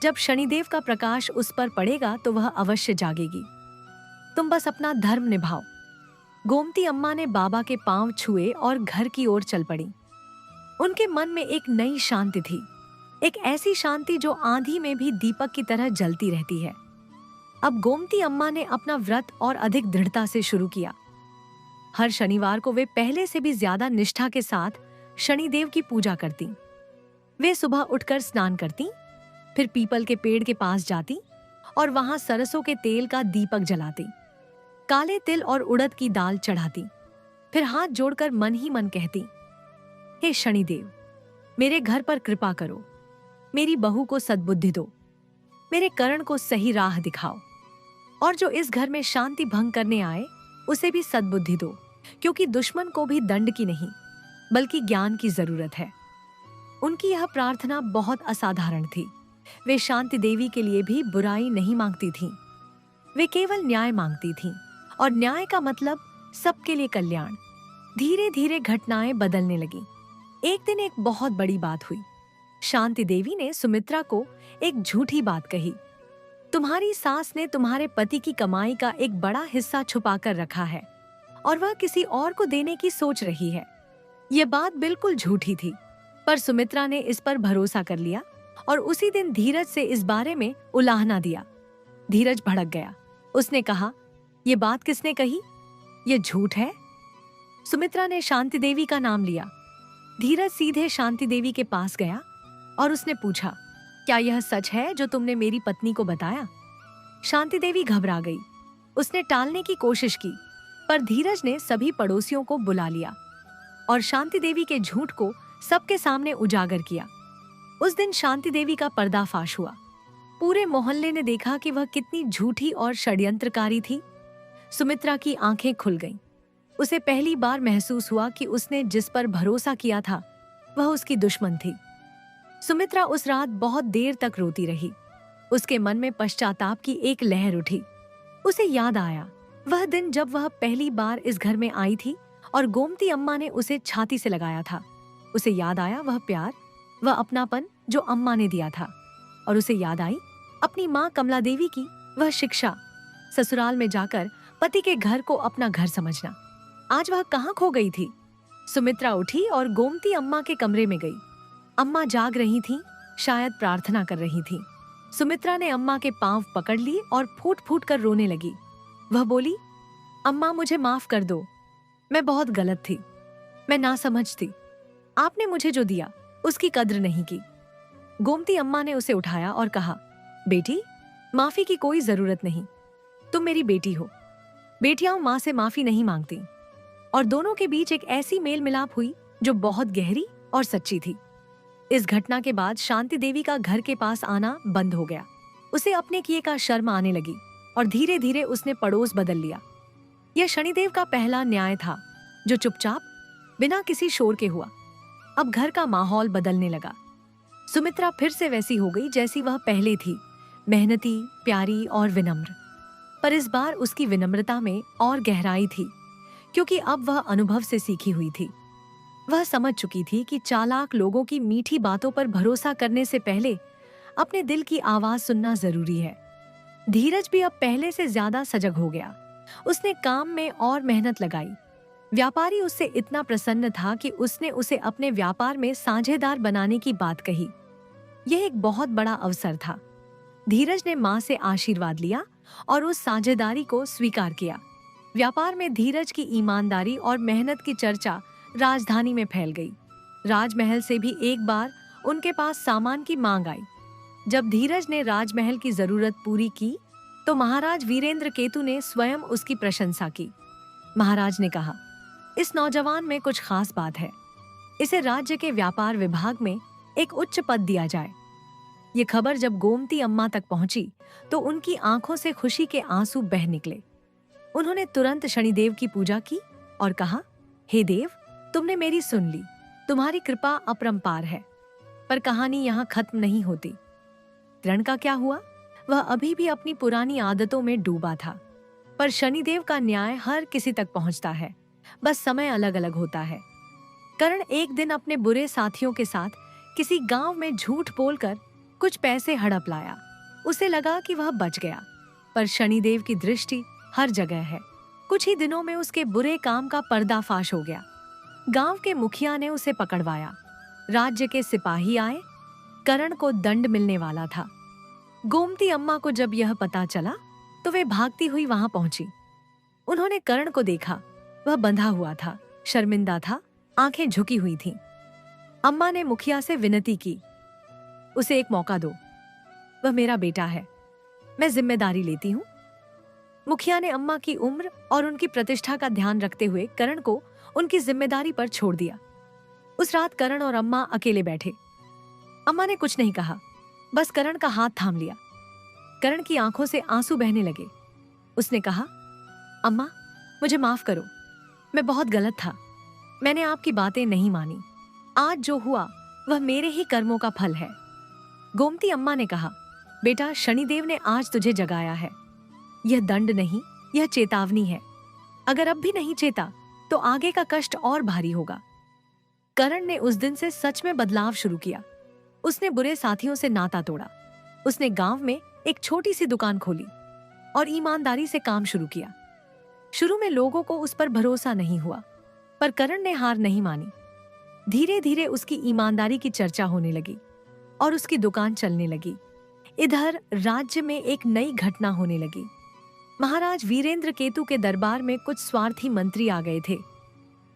[SPEAKER 1] जब शनिदेव का प्रकाश उस पर पड़ेगा तो वह अवश्य जागेगी। तुम बस अपना धर्म निभाओ। गोमती अम्मा ने बाबा के पांव छुए और घर की ओर चल पड़ी। उनके मन में एक नई शांति थी, एक ऐसी शांति जो आंधी में भी दीपक की तरह जलती रहती है। अब गोमती अम्मा ने अपना व्रत और अधिक दृढ़ता से शुरू किया। हर शनिवार को वे पहले से भी ज्यादा निष्ठा के साथ शनिदेव की पूजा करती। वे सुबह उठकर स्नान करती, फिर पीपल के पेड़ के पास जाती और वहां सरसों के तेल का दीपक जलाती, काले तिल और उड़द की दाल चढ़ाती, फिर हाथ जोड़कर मन ही मन कहती, हे शनिदेव, मेरे घर पर कृपा करो, मेरी बहू को सद्बुद्धि दो, मेरे करण को सही राह दिखाओ, और जो इस घर में शांति भंग करने आए उसे भी सद्बुद्धि दो, क्योंकि दुश्मन को भी दंड की नहीं बल्कि ज्ञान की जरूरत है। उनकी यह प्रार्थना बहुत असाधारण थी। वे शांति देवी के लिए भी बुराई नहीं मांगती थीं। वे केवल न्याय मांगती थीं, और न्याय का मतलब सबके लिए कल्याण। धीरे धीरे घटनाएं बदलने लगीं। एक दिन एक बहुत बड़ी बात हुई। शांति देवी ने सुमित्रा को एक झूठी बात कही। तुम्हारी सास ने तुम्हारे पति की कमाई का एक बड़ा हिस्सा छुपा कर रखा है और वह किसी और को देने की सोच रही है। यह बात बिल्कुल झूठी थी, पर सुमित्रा ने इस पर भरोसा कर लिया और उसी दिन धीरज से इस बारे में उलाहना दिया। धीरज भड़क गया। उसने कहा, ये बात किसने कही? ये झूठ है। सुमित्रा ने शांति देवी का नाम लिया। धीरज सीधे शांति देवी के पास गया और उसने पूछा, क्या यह सच है जो तुमने मेरी पत्नी को बताया? शांति देवी घबरा गई। उसने टालने की कोशिश की, पर धीरज ने सभी पड़ोसियों को बुला लिया और शांति देवी के झूठ को सबके सामने उजागर किया। उस दिन शांति देवी का पर्दाफाश हुआ। पूरे मोहल्ले ने देखा कि वह कितनी झूठी और षड्यंत्रकारी थी। सुमित्रा की आंखें खुल गईं। उसे पहली बार महसूस हुआ कि उसने जिस पर भरोसा किया था वह उसकी दुश्मन थी। सुमित्रा उस रात बहुत देर तक रोती रही। उसके मन में पश्चाताप की एक लहर उठी। उसे याद आया वह दिन जब वह पहली बार इस घर में आई थी और गोमती अम्मा ने उसे छाती से लगाया था। उसे याद आया वह प्यार, वह अपनापन जो अम्मा ने दिया था, और उसे याद आई अपनी माँ कमला देवी की वह शिक्षा, ससुराल में जाकर पति के घर को अपना घर समझना। आज वह कहाँ खो गई थी? सुमित्रा उठी और गोमती अम्मा के कमरे में गई। अम्मा जाग रही थीं, शायद प्रार्थना कर रही थीं। सुमित्रा ने अम्मा के पांव पकड़ लिए और फूट फूट कर रोने लगी। वह बोली, अम्मा मुझे माफ कर दो, मैं बहुत गलत थी, मैं नासमझ थी। आपने मुझे जो दिया उसकी कद्र नहीं की। गोमती अम्मा ने उसे उठाया और कहा, बेटी, माफी की कोई जरूरत नहीं, तुम मेरी बेटी हो। बेटियां माँ से माफी नहीं मांगती। और दोनों के बीच एक ऐसी मेल मिलाप हुई जो बहुत गहरी और सच्ची थी। इस घटना के बाद शांति देवी का घर के पास आना बंद हो गया। उसे अपने किए का शर्म आने लगी और धीरे धीरे उसने पड़ोस बदल लिया। यह शनिदेव का पहला न्याय था जो चुपचाप बिना किसी शोर के हुआ। अब घर का माहौल बदलने लगा। सुमित्रा फिर से वैसी हो गई जैसी वह पहले थी, मेहनती, प्यारी और विनम्र। पर इस बार उसकी विनम्रता में और गहराई थी, क्योंकि अब वह अनुभव से सीखी हुई थी। वह समझ चुकी थी कि चालाक लोगों की मीठी बातों पर भरोसा करने से पहले अपने दिल की आवाज सुनना जरूरी है। धीरज भी अब पहले से ज्यादा सजग हो गया। उसने काम में और मेहनत लगाई। व्यापारी उससे इतना प्रसन्न था कि उसने उसे अपने व्यापार में साझेदार बनाने की बात कही। यह एक बहुत बड़ा अवसर था। धीरज ने मां से आशीर्वाद लिया और उस साझेदारी को स्वीकार किया। व्यापार में धीरज की ईमानदारी और मेहनत की चर्चा राजधानी में फैल गई। राजमहल से भी एक बार उनके पास सामान की मांग आई। जब धीरज ने राजमहल की जरूरत पूरी की तो महाराज वीरेंद्र केतु ने स्वयं उसकी प्रशंसा की। महाराज ने कहा, इस नौजवान में कुछ खास बात है, इसे राज्य के व्यापार विभाग में एक उच्च पद दिया जाए। ये खबर जब गोमती अम्मा तक पहुंची तो उनकी आंखों से खुशी के आंसू बह निकले। उन्होंने तुरंत शनिदेव की पूजा की और कहा, हे देव, तुमने मेरी सुन ली, तुम्हारी कृपा अपरंपार है। पर कहानी यहाँ खत्म नहीं होती। रण का क्या हुआ? वह अभी भी अपनी पुरानी आदतों में डूबा था। पर शनिदेव का न्याय हर किसी तक पहुंचता है, बस समय अलग अलग होता है। करण एक दिन अपने बुरे साथियों के साथ किसी गांव में झूठ बोलकर कुछ पैसे हड़प लाया। उसे लगा कि वह बच गया, पर शनिदेव की दृष्टि हर जगह है। कुछ ही दिनों में उसके बुरे काम का पर्दाफाश हो गया। गांव के मुखिया ने उसे पकड़वाया। राज्य के सिपाही आए। करण को दंड मिलने वाला था। गोमती अम्मा को जब यह पता चला तो वे भागती हुई वहां पहुंची। उन्होंने करण को देखा। वह बंधा हुआ था, शर्मिंदा था, आंखें झुकी हुई थीं। अम्मा ने मुखिया से विनती की, उसे एक मौका दो, वह मेरा बेटा है, मैं जिम्मेदारी लेती हूं। मुखिया ने अम्मा की उम्र और उनकी प्रतिष्ठा का ध्यान रखते हुए करण को उनकी जिम्मेदारी पर छोड़ दिया। उस रात करण और अम्मा अकेले बैठे। अम्मा ने कुछ नहीं कहा, बस करण का हाथ थाम लिया। करण की आंखों से आंसू बहने लगे। उसने कहा, अम्मा मुझे माफ करो, मैं बहुत गलत था, मैंने आपकी बातें नहीं मानी। आज जो हुआ वह मेरे ही कर्मों का फल है। गोमती अम्मा ने कहा, बेटा शनिदेव ने आज तुझे जगाया है। यह दंड नहीं, यह चेतावनी है। अगर अब भी नहीं चेता तो आगे का कष्ट और भारी होगा। करण ने उस दिन से सच में बदलाव शुरू किया। उसने बुरे साथियों से नाता तोड़ा। उसने गांव में एक छोटी सी दुकान खोली और ईमानदारी से काम शुरू किया। शुरू में लोगों को उस पर भरोसा नहीं हुआ, पर करण ने हार नहीं मानी। धीरे धीरे उसकी ईमानदारी की चर्चा होने लगी और उसकी दुकान चलने लगी। इधर राज्य में एक नई घटना होने लगी। महाराज वीरेंद्र केतु के दरबार में कुछ स्वार्थी मंत्री आ गए थे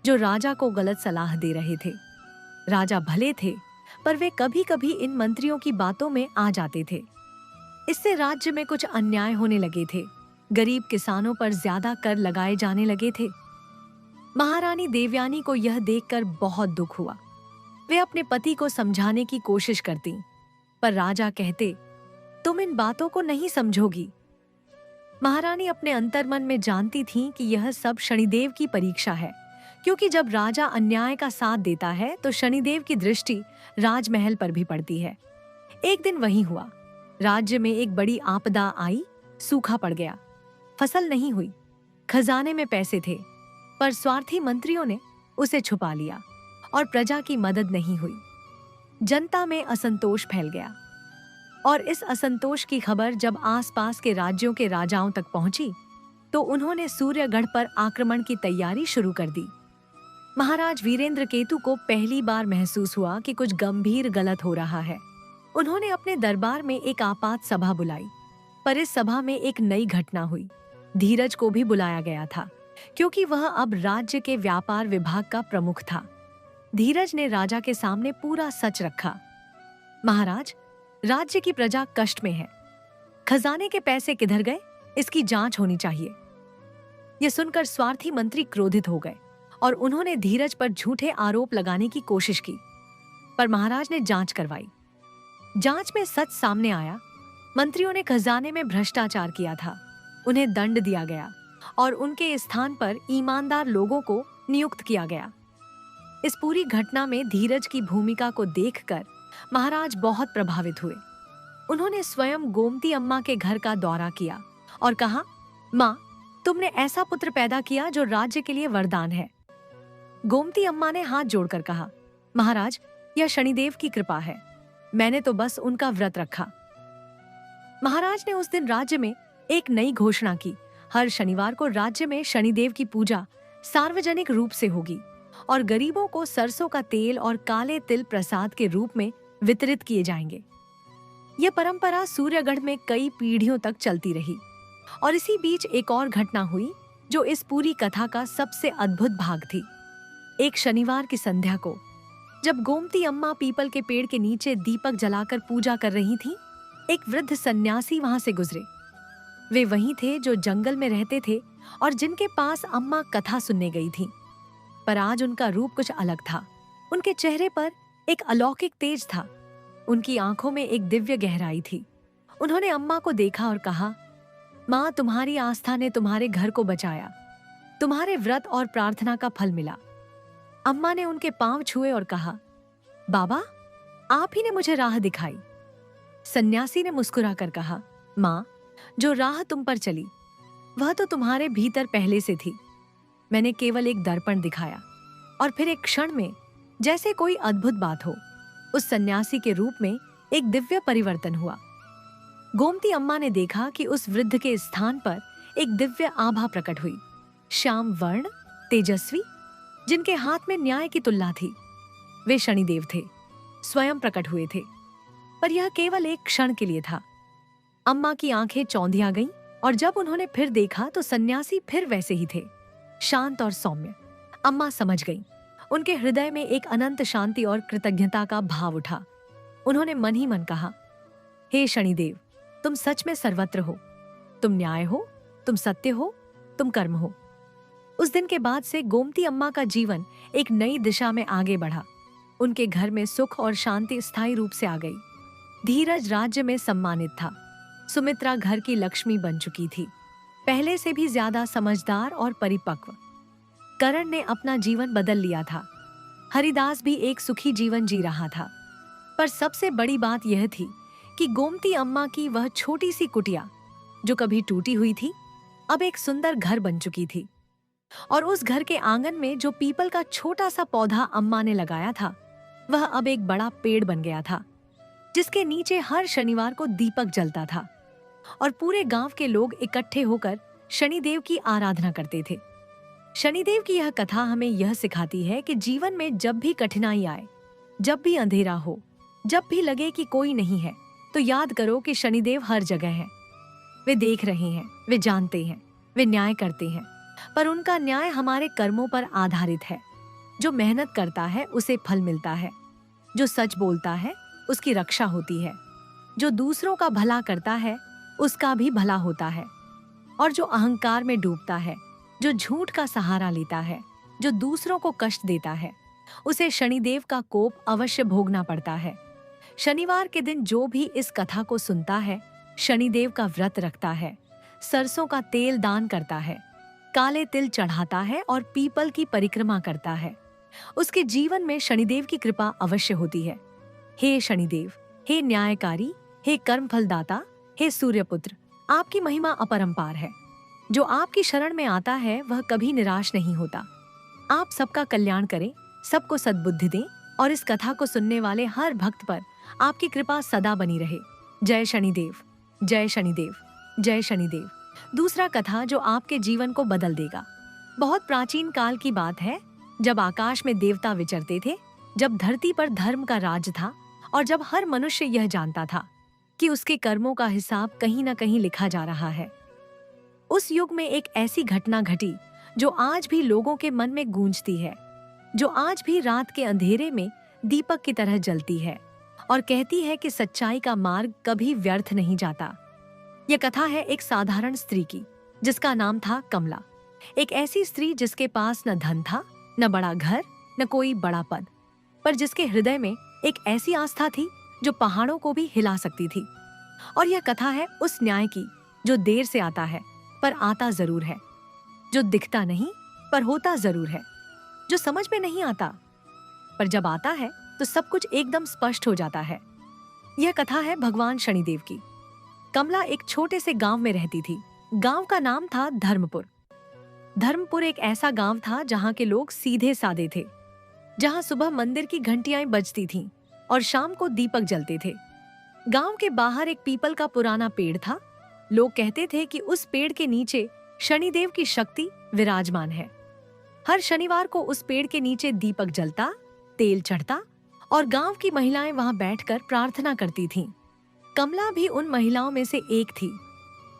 [SPEAKER 1] जो राजा को गलत सलाह दे रहे थे। राजा भले थे, पर वे कभी कभी इन मंत्रियों की बातों में आ जाते थे। इससे राज्य में कुछ अन्याय होने लगे थे। गरीब किसानों पर ज्यादा कर लगाए जाने लगे थे। महारानी देवयानी को यह देखकर बहुत दुख हुआ। वे अपने पति को समझाने की कोशिश करती, पर राजा कहते, तुम इन बातों को नहीं समझोगी। महारानी अपने अंतर्मन में जानती थीं कि यह सब शनिदेव की परीक्षा है, क्योंकि जब राजा अन्याय का साथ देता है तो शनिदेव की दृष्टि राजमहल पर भी पड़ती है। एक दिन वही हुआ। राज्य में एक बड़ी आपदा आई। सूखा पड़ गया, फसल नहीं हुई, खजाने में पैसे थे, पर स्वार्थी मंत्रियों ने उसे छुपा लिया और प्रजा की मदद नहीं हुई। जनता में असंतोष फैल गया और इस असंतोष की खबर जब आसपास के राज्यों के राजाओं तक पहुंची तो उन्होंने सूर्यगढ़ पर आक्रमण की तैयारी शुरू कर दी। महाराज वीरेंद्र केतु को पहली बार महसूस हुआ कि कुछ गंभीर गलत हो रहा है। उन्होंने अपने दरबार में एक आपात सभा बुलाई, पर इस सभा में एक नई घटना हुई। धीरज को भी बुलाया गया था, क्योंकि वह अब राज्य के व्यापार विभाग का प्रमुख था। धीरज ने राजा के सामने पूरा सच रखा। महाराज, राज्य की प्रजा कष्ट में है। खजाने के पैसे किधर गए, इसकी जांच होनी चाहिए। यह सुनकर स्वार्थी मंत्री क्रोधित हो गए और उन्होंने धीरज पर झूठे आरोप लगाने की कोशिश की, पर महाराज ने जांच करवाई। जांच में सच सामने आया। मंत्रियों ने खजाने में भ्रष्टाचार किया था। उन्हें दंड दिया गया और उनके स्थान पर ईमानदार लोगों को नियुक्त किया गया। इस पूरी घटना में धीरज की भूमिका को देखकर महाराज बहुत प्रभावित हुए। उन्होंने स्वयं गोमती अम्मा के घर का दौरा किया और कहा, माँ, तुमने ऐसा पुत्र पैदा किया जो राज्य के लिए वरदान है। गोमती अम्मा ने हाथ जोड़कर कहा, महाराज, यह शनिदेव की कृपा है, मैंने तो बस उनका व्रत रखा। महाराज ने उस दिन राज्य में एक नई घोषणा की। हर शनिवार को राज्य में शनिदेव की पूजा सार्वजनिक रूप से होगी और गरीबों को सरसों का तेल और काले तिल प्रसाद के रूप में वितरित किए जाएंगे। यह परंपरा सूर्यगढ़ में कई पीढ़ियों तक चलती रही। और इसी बीच एक और घटना हुई जो इस पूरी कथा का सबसे अद्भुत भाग थी। एक शनिवार की संध्या को जब गोमती अम्मा पीपल के पेड़ के नीचे दीपक जलाकर पूजा कर रही थीं, एक वृद्ध सन्यासी वहां से गुजरे। वे वही थे जो जंगल में रहते थे और जिनके पास अम्मा कथा सुनने गई थी, पर आज उनका रूप कुछ अलग था। उनके चेहरे पर एक अलौकिक तेज था। उनकी आंखों में एक दिव्य गहराई थी। उन्होंने अम्मा को देखा और कहा, माँ, तुम्हारी आस्था ने तुम्हारे घर को बचाया। तुम्हारे व्रत और प्रार्थना का फल मिला। अम्मा ने उनके पांव छुए और कहा, बाबा, आप ही ने मुझे राह दिखाई। सन्यासी ने मुस्कुराकर कहा, माँ, जो राह तुम पर चली वह तो तुम्हारे भीतर पहले से थी। मैंने केवल एक दर्पण दिखाया और फिर एक क्षण में जैसे कोई अद्भुत बात हो। उस सन्यासी के रूप में एक दिव्य परिवर्तन हुआ। गोमती अम्मा ने देखा कि उस वृद्ध के स्थान पर एक दिव्य आभा प्रकट हुई, श्याम वर्ण, तेजस्वी, जिनके हाथ में न्याय की तुल्ला थी। वे शनिदेव थे, स्वयं प्रकट हुए थे। पर यह केवल एक क्षण के लिए था। अम्मा की आंखें चौंधिया गईं और जब उन्होंने फिर देखा तो सन्यासी फिर वैसे ही थे, शांत और सौम्य। अम्मा समझ गईं। उनके हृदय में एक अनंत शांति और कृतज्ञता का भाव उठा। उन्होंने मन ही मन कहा, हे शनिदेव, तुम सच में सर्वत्र हो। तुम न्याय हो, तुम सत्य हो, तुम कर्म हो। उस दिन के बाद से गोमती अम्मा का जीवन एक नई दिशा में आगे बढ़ा। उनके घर में सुख और शांति स्थायी रूप से आ गई। धीरज राज्य में सम्मानित था। सुमित्रा घर की लक्ष्मी बन चुकी थी, पहले से भी ज्यादा समझदार और परिपक्व। करण ने अपना जीवन बदल लिया था। हरिदास भी एक सुखी जीवन जी रहा था। पर सबसे बड़ी बात यह थी कि गोमती अम्मा की वह छोटी सी कुटिया, जो कभी टूटी हुई थी, अब एक सुंदर घर बन चुकी थी। और उस घर के आंगन में जो पीपल का छोटा सा पौधा अम्मा ने लगाया था, वह अब एक बड़ा पेड़ बन गया था, जिसके नीचे हर शनिवार को दीपक जलता था और पूरे गांव के लोग इकट्ठे होकर शनिदेव की आराधना करते थे। शनिदेव की यह कथा हमें यह सिखाती है कि जीवन में जब भी कठिनाई आए, जब भी अंधेरा हो, जब भी लगे कि कोई नहीं है, तो याद करो कि शनिदेव हर जगह है। वे देख रहे हैं, वे जानते हैं, वे न्याय करते हैं, पर उनका न्याय हमारे कर्मों पर आधारित है। जो मेहनत करता है उसे फल मिलता है, जो सच बोलता है उसकी रक्षा होती है, जो दूसरों का भला करता है उसका भी भला होता है, और जो अहंकार में डूबता है, जो झूठ का सहारा लेता है, जो दूसरों को कष्ट देता है, उसे शनिदेव का कोप अवश्य भोगना पड़ता है। शनिवार के दिन जो भी इस कथा को सुनता है, शनिदेव का व्रत रखता है, सरसों का तेल दान करता है, काले तिल चढ़ाता है और पीपल की परिक्रमा करता है, उसके जीवन में शनिदेव की कृपा अवश्य होती है। हे शनिदेव, हे न्यायकारी, हे कर्म फलदाता, हे सूर्यपुत्र, आपकी महिमा अपरंपार है। जो आपकी शरण में आता है वह कभी निराश नहीं होता। आप सबका कल्याण करें, सबको सद्बुद्धि दें और इस कथा को सुनने वाले हर भक्त पर आपकी कृपा सदा बनी रहे। जय शनिदेव, जय शनिदेव, जय शनिदेव। दूसरा कथा जो आपके जीवन को बदल देगा। बहुत प्राचीन काल की बात है, जब आकाश में देवता विचरते थे, जब धरती पर धर्म का राज था और जब हर मनुष्य यह जानता था कि उसके कर्मों का हिसाब कहीं न कहीं लिखा जा रहा है। उस युग में एक ऐसी घटना घटी जो आज भी लोगों के मन में गूंजती है, जो आज भी रात के अंधेरे में दीपक की तरह जलती है और कहती है कि सच्चाई का मार्ग कभी व्यर्थ नहीं जाता। यह कथा है एक साधारण स्त्री की, जिसका नाम था कमला। एक ऐसी स्त्री जिसके पास न धन था, न बड़ा घर, न कोई बड़ा पद, पर जिसके हृदय में एक ऐसी आस्था थी जो पहाड़ों को भी हिला सकती थी। और यह कथा है उस न्याय की जो देर से आता है पर आता जरूर है, जो दिखता नहीं पर होता जरूर है, जो समझ में नहीं आता पर जब आता है तो सब कुछ एकदम स्पष्ट हो जाता है। यह कथा है भगवान शनिदेव की। कमला एक छोटे से गांव में रहती थी। गांव का नाम था धर्मपुर। धर्मपुर एक ऐसा गांव था जहां के लोग सीधे सादे थे, जहां सुबह मंदिर की घंटियां बजती थीं और शाम को दीपक जलते थे। गांव के बाहर एक पीपल का पुराना पेड़ था। लोग कहते थे कि उस पेड़ के नीचे शनिदेव की शक्ति विराजमान है। हर शनिवार को उस पेड़ के नीचे दीपक जलता, तेल चढ़ता और गांव की महिलाएं वहां बैठकर प्रार्थना करती थीं। कमला भी उन महिलाओं में से एक थी,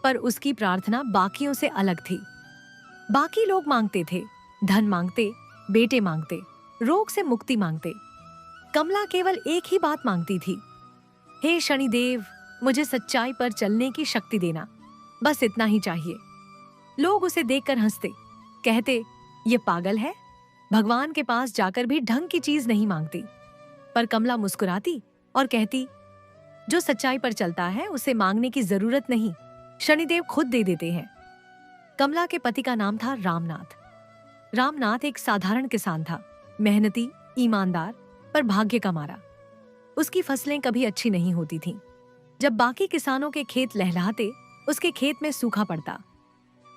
[SPEAKER 1] पर उसकी प्रार्थना बाकियों से अलग थी। बाकी लोग मांगते थे, धन मांगते, बेटे मांगते, रोग से मुक्ति मांगते। कमला केवल एक ही बात मांगती थी, हे शनिदेव, मुझे सच्चाई पर चलने की शक्ति देना, बस इतना ही चाहिए। लोग उसे देखकर हंसते, कहते ये पागल है, भगवान के पास जाकर भी ढंग की चीज नहीं मांगती। पर कमला मुस्कुराती और कहती, जो सच्चाई पर चलता है उसे मांगने की जरूरत नहीं, शनिदेव खुद दे देते हैं। कमला के पति का नाम था रामनाथ। रामनाथ एक साधारण किसान था, मेहनती, ईमानदार, पर भाग्य का मारा। उसकी फसलें कभी अच्छी नहीं होती थीं। जब बाकी किसानों के खेत लहलहाते, उसके खेत में सूखा पड़ता।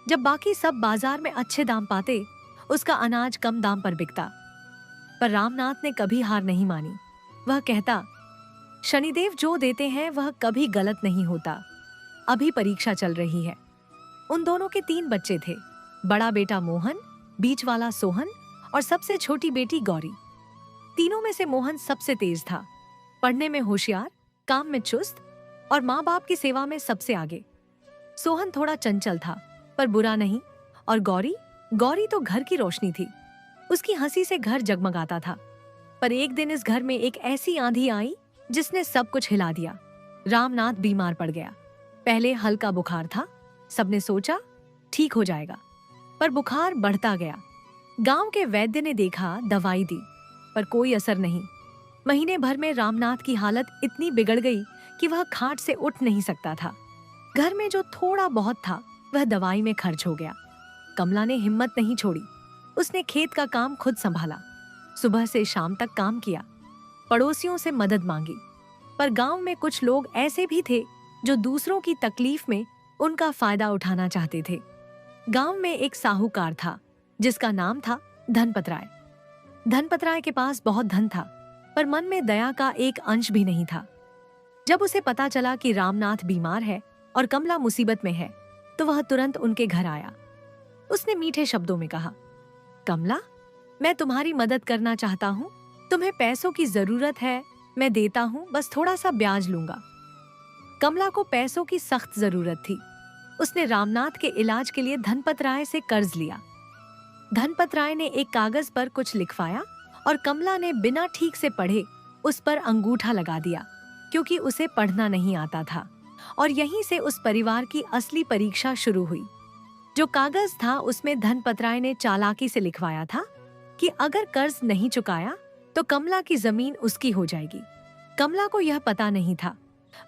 [SPEAKER 1] जब बाकी सब बाजार में अच्छे दाम पाते, उसका अनाज कम दाम पर बिकता। पर रामनाथ ने कभी हार नहीं मानी। वह कहता, शनिदेव जो देते हैं वह कभी गलत नहीं होता। अभी परीक्षा चल रही है। उन दोनों के 3 बच्चे थे, बड़ा बेटा मोहन, बीच वाला सोहन और सबसे छोटी बेटी गौरी। तीनों में से मोहन सबसे तेज था, पढ़ने में होशियार, काम में चुस्त और माँ बाप की सेवा में सबसे आगे। सोहन थोड़ा चंचल था पर बुरा नहीं, और गौरी तो घर की रोशनी थी। उसकी हंसी से घर जगमगाता था। पर एक दिन इस घर में एक ऐसी आंधी आई जिसने सब कुछ हिला दिया। रामनाथ बीमार पड़ गया। पहले हल्का बुखार था, सबने सोचा ठीक हो जाएगा, पर बुखार बढ़ता गया। गांव के वैद्य ने देखा, दवाई दी, पर कोई असर नहीं। महीने भर में रामनाथ की हालत इतनी बिगड़ गई कि वह खाट से उठ नहीं सकता था। घर में जो थोड़ा बहुत था वह दवाई में खर्च हो गया। कमला ने हिम्मत नहीं छोड़ी। उसने खेत का काम खुद संभाला, सुबह से शाम तक काम किया, पड़ोसियों से मदद मांगी। पर गांव में कुछ लोग ऐसे भी थे जो दूसरों की तकलीफ में उनका फायदा उठाना चाहते थे। गांव में एक साहूकार था जिसका नाम था धनपत राय। धनपत राय के पास बहुत धन था, पर मन में दया का एक अंश भी नहीं था। जब उसे पता चला कि रामनाथ बीमार है और कमला मुसीबत में है, तो वह तुरंत उनके घर आया। उसने मीठे शब्दों में कहा, कमला, मैं तुम्हारी मदद करना चाहता हूँ। तुम्हें पैसों की जरूरत है, मैं देता हूँ, बस थोड़ा सा ब्याज लूंगा। कमला को पैसों की सख्त जरूरत थी। उसने रामनाथ के इलाज के लिए धनपत राय से कर्ज लिया। धनपत राय ने एक कागज पर कुछ लिखवाया और कमला ने बिना ठीक से पढ़े उस पर अंगूठा लगा दिया, क्योंकि उसे पढ़ना नहीं आता था। और यहीं से उस परिवार की असली परीक्षा शुरू हुई। जो कागज था उसमें धनपत राय ने चालाकी से लिखवाया था कि अगर कर्ज नहीं चुकाया तो कमला की जमीन उसकी हो जाएगी। कमला को यह पता नहीं था,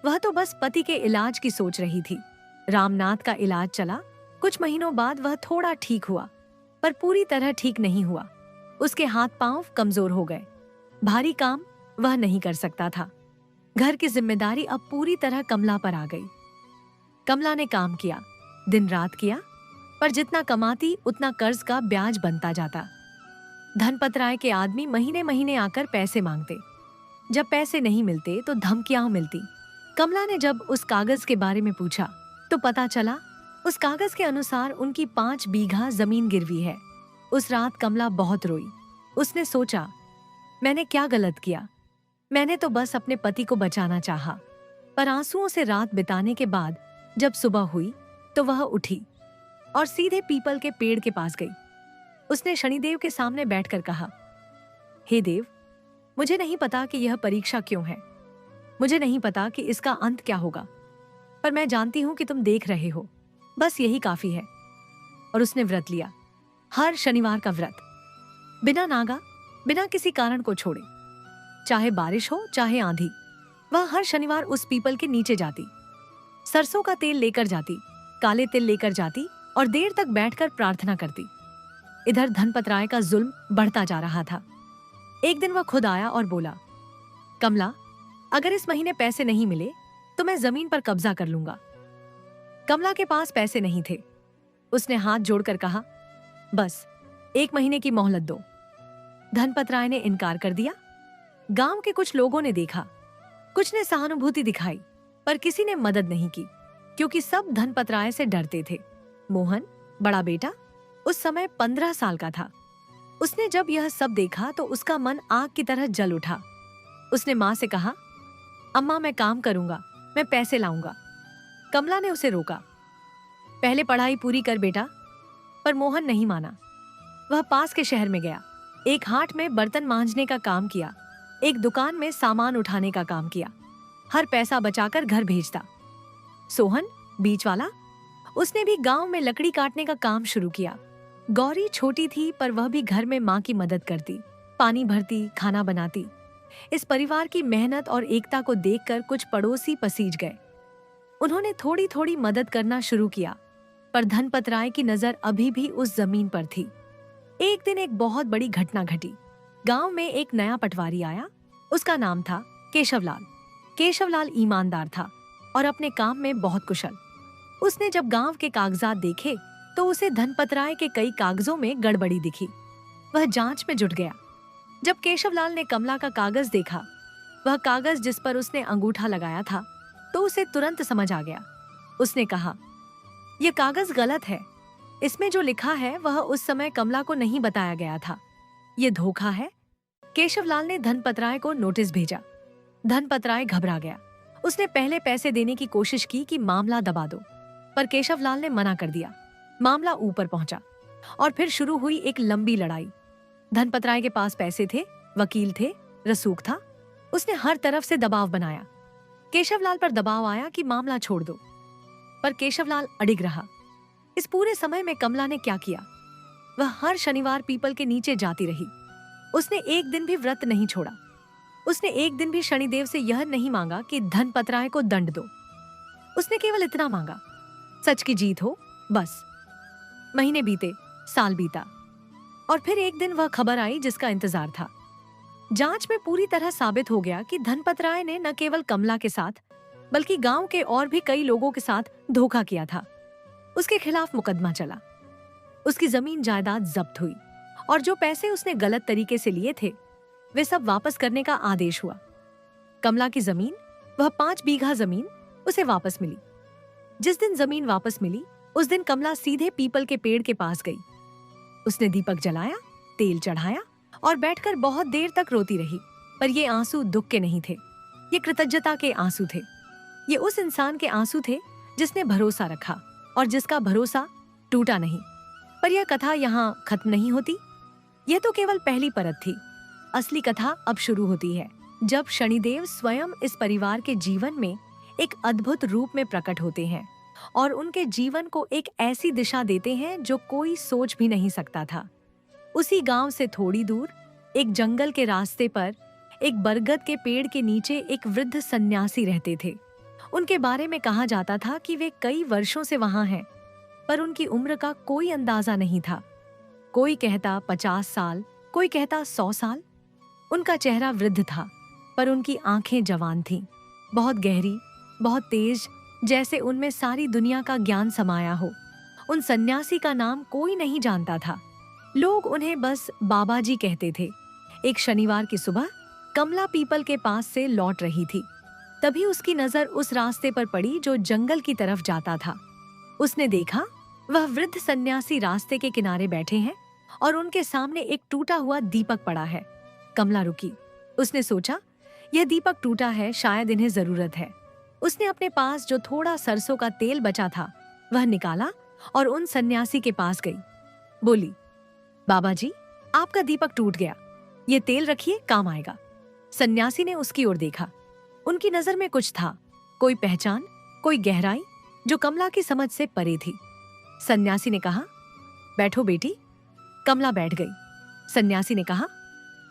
[SPEAKER 1] वह तो बस पति के इलाज की सोच रही थी। रामनाथ का इलाज चला। कुछ महीनों बाद वह थोड़ा ठीक हुआ, पर पूरी तरह ठीक नहीं हुआ। उसके हाथ पांव कमजोर हो गए। भारी काम वह नहीं कर सकता था। घर की जिम्मेदारी अब पूरी तरह कमला पर आ गई। कमला ने काम किया, दिन रात किया, पर जितना कमाती उतना कर्ज का ब्याज बनता जाता। धनपत राय के आदमी महीने महीने आकर पैसे मांगते। जब पैसे नहीं मिलते तो धमकियां मिलती। कमला ने जब उस कागज के बारे में पूछा तो पता चला उस कागज के अनुसार उनकी 5 बीघा जमीन गिरवी है। उस रात कमला बहुत रोई। उसने सोचा, मैंने क्या गलत किया? मैंने तो बस अपने पति को बचाना चाहा। पर आंसुओं से रात बिताने के बाद जब सुबह हुई तो वह उठी और सीधे पीपल के पेड़ के पास गई। उसने शनिदेव के सामने बैठकर कहा, हे देव, मुझे नहीं पता कि यह परीक्षा क्यों है। मुझे नहीं पता कि इसका अंत क्या होगा, पर मैं जानती हूं कि तुम देख रहे हो, बस यही काफी है। और उसने व्रत लिया, हर शनिवार का व्रत, बिना नागा, बिना किसी कारण को छोड़े। चाहे बारिश हो चाहे आंधी, वह हर शनिवार उस पीपल के नीचे जाती, सरसों का तेल लेकर जाती, काले तिल लेकर जाती और देर तक बैठकर प्रार्थना करती। इधर धनपत राय का जुल्म बढ़ता जा रहा था। एक दिन वह खुद आया और बोला, कमला, अगर इस महीने पैसे नहीं मिले तो मैं जमीन पर कब्जा कर लूंगा। कमला के पास पैसे नहीं थे। उसने हाथ जोड़कर कहा, बस 1 महीने की मोहलत दो। धनपत राय ने इनकार कर दिया। गांव के कुछ लोगों ने देखा, कुछ ने सहानुभूति दिखाई, पर किसी ने मदद नहीं की, क्योंकि सब धनपत राय से डरते थे। मोहन, बड़ा बेटा, उस समय 15 साल का था। उसने जब यह सब देखा तो उसका मन आग की तरह जल उठा। उसने माँ से कहा, अम्मा, मैं काम करूंगा, मैं पैसे लाऊंगा। कमला ने उसे रोका, पहले पढ़ाई पूरी कर बेटा। पर मोहन नहीं माना। वह पास के शहर में गया, एक हाट में बर्तन मांजने का काम किया, एक दुकान में सामान उठाने का काम किया, हर पैसा बचाकर घर भेजता। सोहन, बीच वाला, उसने भी गांव में लकड़ी काटने का काम शुरू किया। गौरी छोटी थी, पर वह भी घर में माँ की मदद करती, पानी भरती, खाना बनाती। इस परिवार की मेहनत और एकता को देखकर कुछ पड़ोसी पसीज गए। उन्होंने थोड़ी थोड़ी मदद करना शुरू किया, पर धनपत राय की नजर अभी भी उस जमीन पर थी। एक दिन एक बहुत बड़ी घटना घटी। गांव में एक नया पटवारी आया। उसका नाम था केशवलाल। केशवलाल ईमानदार था और अपने काम में बहुत कुशल। उसने जब गांव के कागजात देखे तो उसे धनपत राय के कई कागजों में गड़बड़ी दिखी। वह जांच में जुट गया। जब केशवलाल ने कमला का कागज देखा, वह कागज जिस पर उसने अंगूठा लगाया था, तो उसे तुरंत समझ आ गया। उसने कहा, यह कागज गलत है। इसमें जो लिखा है वह उस समय कमला को नहीं बताया गया था। ये धोखा है। केशवलाल ने धनपतराय को नोटिस भेजा। धनपतराय घबरा गया। उसने पहले पैसे देने की कोशिश की कि मामला दबा दो, पर केशवलाल ने मना कर दिया। मामला ऊपर पहुंचा और फिर शुरू हुई एक लंबी लड़ाई। धनपतराय के पास पैसे थे, वकील थे, रसूख था। उसने हर तरफ से दबाव बनाया। केशवलाल पर दबाव आया कि मामला छोड़ दो, पर केशवलाल अडिग रहा। इस पूरे समय में कमला ने क्या किया? वह हर शनिवार पीपल के नीचे जाती रही। उसने एक दिन भी व्रत नहीं छोड़ा। उसने एक दिन भी शनिदेव से यह नहीं मांगा कि धनपतराय को दंड दो। उसने केवल इतना मांगा, सच की जीत हो, बस। महीने बीते, साल बीता, और फिर एक दिन वह खबर आई जिसका इंतजार था। जांच में पूरी तरह साबित हो गया कि धनपतराय ने न केवल कमला के साथ, बल्कि गांव के और भी कई लोगों के साथ धोखा किया था। उसके खिलाफ मुकदमा चला। उसकी जमीन जायदाद जब्त हुई और जो पैसे उसने गलत तरीके से लिए थे, वे सब वापस करने का आदेश हुआ। कमला की जमीन, वह 5 बीघा जमीन उसे वापस मिली। जिस दिन जमीन वापस मिली, उस दिन कमला सीधे पीपल के पेड़ के पास गई। उसने दीपक जलाया, तेल चढ़ाया और बैठकर बहुत देर तक रोती रही। पर ये आंसू दुख के नहीं थे, ये कृतज्ञता के आंसू थे। ये उस इंसान के आंसू थे जिसने भरोसा रखा और जिसका भरोसा टूटा नहीं। पर यह कथा यहाँ खत्म नहीं होती। यह तो केवल पहली परत थी। असली कथा अब शुरू होती है, जब शनिदेव स्वयं इस परिवार के जीवन में एक अद्भुत रूप में प्रकट होते हैं और उनके जीवन को एक ऐसी दिशा देते हैं जो कोई सोच भी नहीं सकता था। उसी गांव से थोड़ी दूर एक जंगल के रास्ते पर एक बरगद के पेड़ के नीचे एक वृद्ध सन्यासी रहते थे। उनके बारे में कहा जाता था कि वे कई वर्षों से वहां हैं, पर उनकी उम्र का कोई अंदाजा नहीं था। कोई कहता 50 साल, कोई कहता 100 साल। उनका चेहरा वृद्ध था, पर उनकी आंखें जवान थीं, बहुत गहरी, बहुत तेज, जैसे उनमें सारी दुनिया का ज्ञान समाया हो। उन सन्यासी का नाम कोई नहीं जानता था। लोग उन्हें बस बाबा जी कहते थे। एक शनिवार की सुबह कमला पीपल के पास से लौट रही थी। तभी उसकी नजर उस रास्ते पर पड़ी जो जंगल की तरफ जाता था। उसने देखा, वह वृद्ध सन्यासी रास्ते के किनारे बैठे हैं और उनके सामने एक टूटा हुआ दीपक पड़ा है। कमला रुकी। उसने सोचा, यह दीपक टूटा है, शायद इन्हें जरूरत है। उसने अपने पास जो थोड़ा सरसों का तेल बचा था वह निकाला और उन सन्यासी के पास गई। बोली, बाबा जी, आपका दीपक टूट गया, ये तेल रखिए, काम आएगा। सन्यासी ने उसकी ओर देखा। उनकी नजर में कुछ था, कोई पहचान, कोई गहराई जो कमला की समझ से परे थी। सन्यासी ने कहा, बैठो बेटी। कमला बैठ गई। सन्यासी ने कहा,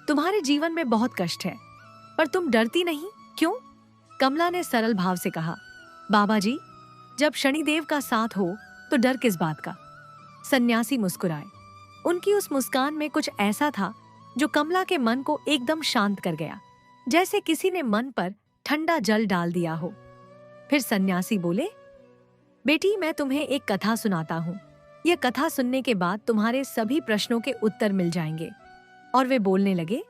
[SPEAKER 1] तुम्हारे जीवन में बहुत कष्ट है, पर तुम डरती नहीं, क्यों? कमला ने सरल भाव से कहा, बाबा जी, जब शनिदेव का साथ हो तो डर किस बात का? सन्यासी मुस्कुराए। उनकी उस मुस्कान में कुछ ऐसा था जो कमला के मन को एकदम शांत कर गया, जैसे किसी ने मन पर ठंडा जल डाल दिया हो। फिर सन्यासी बोले, बेटी, मैं तुम्हें एक कथा सुनाता हूँ। यह कथा सुनने के बाद तुम्हारे सभी प्रश्नों के उत्तर मिल जाएंगे। और वे बोलने लगे,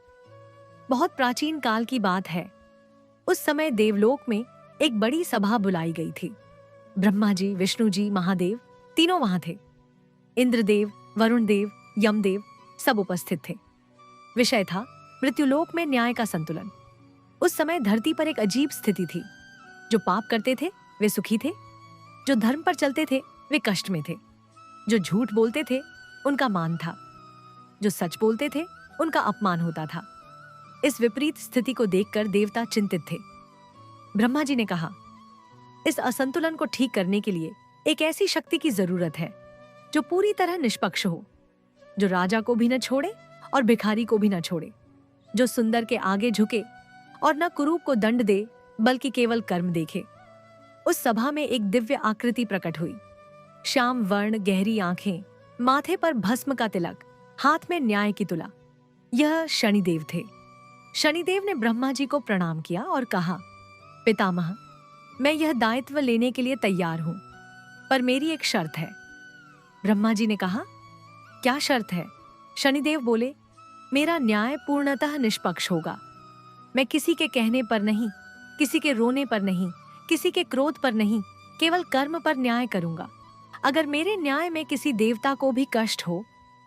[SPEAKER 1] बहुत प्राचीन काल की बात है। उस समय देवलोक में एक बड़ी सभा बुलाई गई थी। ब्रह्मा जी, विष्णु जी, महादेव तीनों वहां थे। इंद्रदेव, वरुण देव, यमदेव सब उपस्थित थे। विषय था मृत्युलोक में न्याय का संतुलन। उस समय धरती पर एक अजीब स्थिति थी। जो पाप करते थे वे सुखी थे, जो धर्म पर चलते थे वे कष्ट में थे, जो झूठ बोलते थे उनका मान था, जो सच बोलते थे उनका अपमान होता था। इस विपरीत स्थिति को देखकर देवता चिंतित थे। ब्रह्मा जी ने कहा, इस असंतुलन को ठीक करने के लिए एक ऐसी शक्ति की जरूरत है जो पूरी तरह निष्पक्ष हो, जो राजा को भी न छोड़े और भिखारी को भी न छोड़े, जो सुंदर के आगे झुके और न कुरूप को दंड दे बल्कि केवल कर्म देखे। उस सभा में एक दिव्य आकृति प्रकट हुई। श्याम वर्ण, गहरी आंखें, माथे पर भस्म का तिलक, हाथ में न्याय की तुला। यह शनिदेव थे। शनिदेव ने ब्रह्मा जी को प्रणाम किया और कहा, पितामह, मैं यह दायित्व लेने के लिए तैयार हूं, पर मेरी एक शर्त है। ब्रह्मा जी ने कहा, क्या शर्त है? शनिदेव बोले, मेरा न्याय पूर्णतः निष्पक्ष होगा। मैं किसी के कहने पर नहीं, किसी के रोने पर नहीं, किसी के क्रोध पर नहीं, केवल कर्म पर न्याय करूंगा। अगर मेरे न्याय में किसी देवता को भी कष्ट हो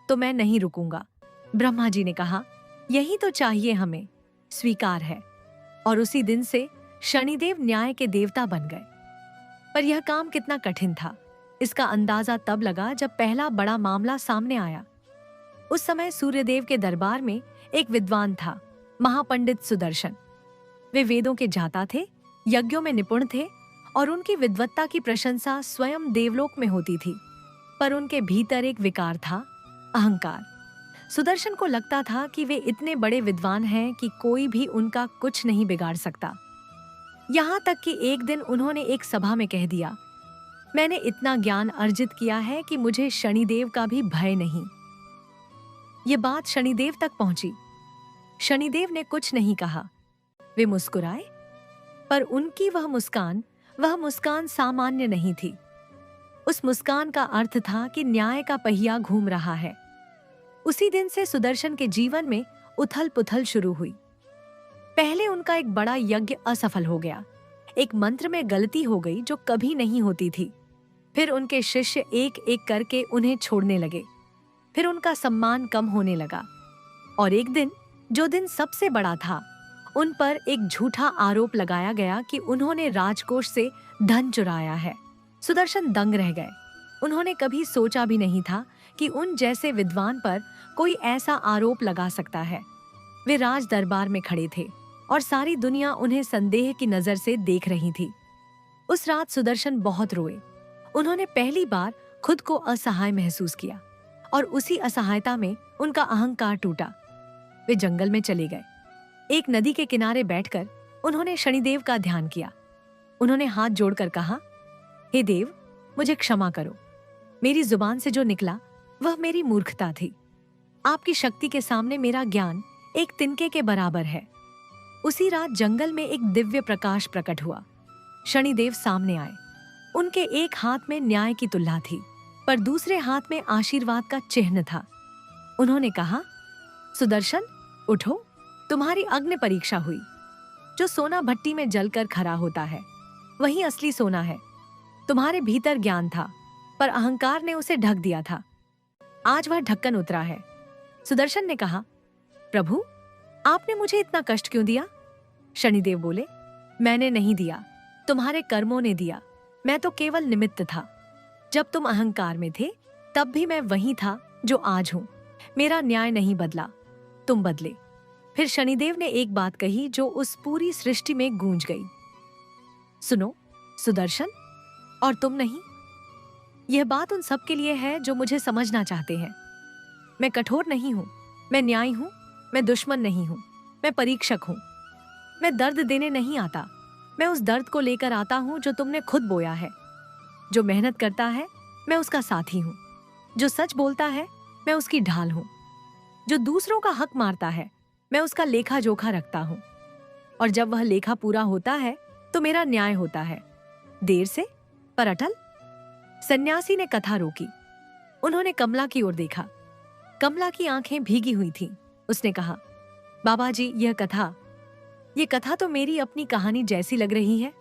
[SPEAKER 1] तो मैं नहीं रुकूंगा। ब्रह्मा जी ने कहा, यही तो चाहिए हमें, स्वीकार है। और उसी दिन से शनिदेव न्याय के देवता बन गए। पर यह काम कितना कठिन था, इसका अंदाजा तब लगा जब पहला बड़ा मामला सामने आया। उस समय सूर्यदेव के दरबार में एक विद्वान था, महापंडित सुदर्शन। वे वेदों के जाता थे, यज्ञों में निपुण थे और उनकी विद्वत्ता की प्रशंसा स्वयं देवलोक में होती थी। पर उनके भीतर एक विकार था, अहंकार। सुदर्शन को लगता था कि वे इतने बड़े विद्वान हैं कि कोई भी उनका कुछ नहीं बिगाड़ सकता। यहाँ तक कि एक दिन उन्होंने एक सभा में कह दिया, मैंने इतना ज्ञान अर्जित किया है कि मुझे शनिदेव का भी भय नहीं। ये बात शनिदेव तक पहुंची। शनिदेव ने कुछ नहीं कहा, वे मुस्कुराए, पर उनकी वह मुस्कान सामान्य नहीं थी। उस मुस्कान का अर्थ था कि न्याय का पहिया घूम रहा है। उसी दिन से सुदर्शन के जीवन में उथल पुथल शुरू हुई। पहले उनका एक बड़ा यज्ञ असफल हो गया, एक मंत्र में गलती हो गई जो कभी नहीं होती थी। फिर उनके शिष्य एक एक करके उन्हें छोड़ने लगे। फिर उनका सम्मान कम होने लगा और एक दिन, जो दिन सबसे बड़ा था, उन पर एक झूठा आरोप लगाया गया कि उन्होंने राजकोष से धन चुराया है। सुदर्शन दंग रह गए। उन्होंने कभी सोचा भी नहीं था कि उन जैसे विद्वान पर कोई ऐसा आरोप लगा सकता है। वे राज दरबार में खड़े थे और सारी दुनिया उन्हें संदेह की नजर से देख रही थी। उस रात सुदर्शन बहुत रोए। उन्होंने पहली बार खुद को असहाय महसूस किया और उसी असहायता में उनका अहंकार टूटा। वे जंगल में चले गए। एक नदी के किनारे बैठकर उन्होंने शनिदेव का ध्यान किया। उन्होंने हाथ जोड़कर कहा, हे देव, मुझे क्षमा करो। मेरी जुबान से जो निकला वह मेरी मूर्खता थी। आपकी शक्ति के सामने मेरा ज्ञान एक तिनके के बराबर है। उसी रात जंगल में एक दिव्य प्रकाश प्रकट हुआ। शनिदेव सामने आए। उनके एक हाथ में न्याय की तुल्ला थी, पर दूसरे हाथ में आशीर्वाद का चिन्ह था। उन्होंने कहा, सुदर्शन, उठो, तुम्हारी अग्नि परीक्षा हुई। जो सोना भट्टी में जलकर खरा होता है, वही असली सोना है। तुम्हारे भीतर ज्ञान था, पर अहंकार ने उसे ढक दिया था। आज वह ढक्कन उतरा है। सुदर्शन ने कहा, प्रभु, आपने मुझे इतना कष्ट क्यों दिया? शनिदेव बोले, मैंने नहीं दिया, तुम्हारे कर्मों ने दिया। मैं तो केवल निमित्त था। जब तुम अहंकार में थे, तब भी मैं वही था जो आज हूं। मेरा न्याय नहीं बदला, तुम बदले। फिर शनिदेव ने एक बात कही जो उस पूरी सृष्टि में गूंज गई। सुनो सुदर्शन, और तुम नहीं। यह बात उन सब के लिए है जो मुझे समझना चाहते हैं। मैं कठोर नहीं हूं, मैं न्यायी हूं, मैं दुश्मन नहीं हूं, मैं परीक्षक हूं। मैं दर्द देने नहीं आता, मैं उस दर्द को लेकर आता हूं जो तुमने खुद बोया है। जो मेहनत करता है, मैं उसका साथी हूं। जो सच बोलता है, मैं उसकी ढाल हूं। जो दूसरों का हक मारता है, मैं उसका लेखा जोखा रखता हूं। और जब वह लेखा पूरा होता है तो मेरा न्याय होता है, देर से पर अटल। सन्यासी ने कथा रोकी। उन्होंने कमला की ओर देखा। कमला की आंखें भीगी हुई थीं। उसने कहा, बाबा जी, ये कथा तो मेरी अपनी कहानी जैसी लग रही है।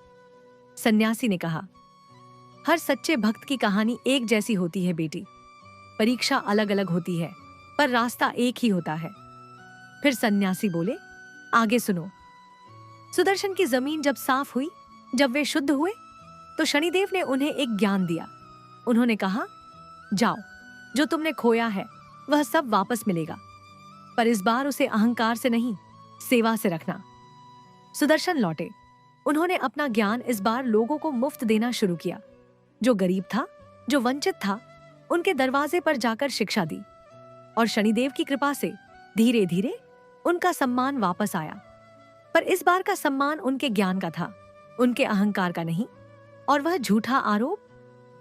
[SPEAKER 1] सन्यासी ने कहा, हर सच्चे भक्त की कहानी एक जैसी होती है बेटी। परीक्षा अलग अलग होती है, पर रास्ता एक ही होता है। फिर सन्यासी बोले, आगे सुनो। सुदर्शन की जमीन जब साफ हुई, जब वे शुद्ध हुए, तो शनिदेव ने उन्हें एक ज्ञान दिया। उन्होंने कहा, जाओ, जो तुमने खोया है वह सब वापस मिलेगा, पर इस बार उसे अहंकार से नहीं, सेवा से रखना। सुदर्शन लौटे। उन्होंने अपना ज्ञान इस बार लोगों को मुफ्त देना शुरू किया। जो गरीब था, जो वंचित था, उनके दरवाजे पर जाकर शिक्षा दी। और शनिदेव की कृपा से धीरे धीरे उनका सम्मान वापस आया। पर इस बार का सम्मान उनके ज्ञान का था, उनके अहंकार का नहीं। और वह झूठा आरोप,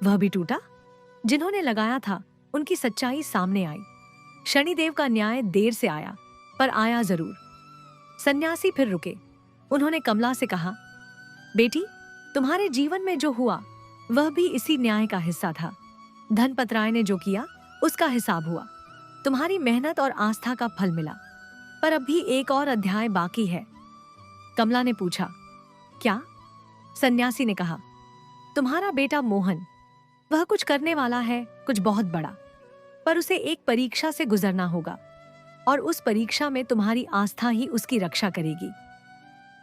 [SPEAKER 1] वह भी टूटा। जिन्होंने लगाया था, उनकी सच्चाई सामने आई। शनिदेव का न्याय देर से आया, पर आया जरूर। सन्यासी फिर रुके। उन्होंने कमला से कहा, बेटी, तुम्हारे जीवन में जो हुआ वह भी इसी न्याय का हिस्सा था। धनपत राय ने जो किया उसका हिसाब हुआ। तुम्हारी मेहनत और आस्था का फल मिला। पर अभी एक और अध्याय बाकी है। कमला ने पूछा, क्या? सन्यासी ने कहा, तुम्हारा बेटा मोहन, वह कुछ करने वाला है, कुछ बहुत बड़ा, पर उसे एक परीक्षा से गुजरना होगा और उस परीक्षा में तुम्हारी आस्था ही उसकी रक्षा करेगी।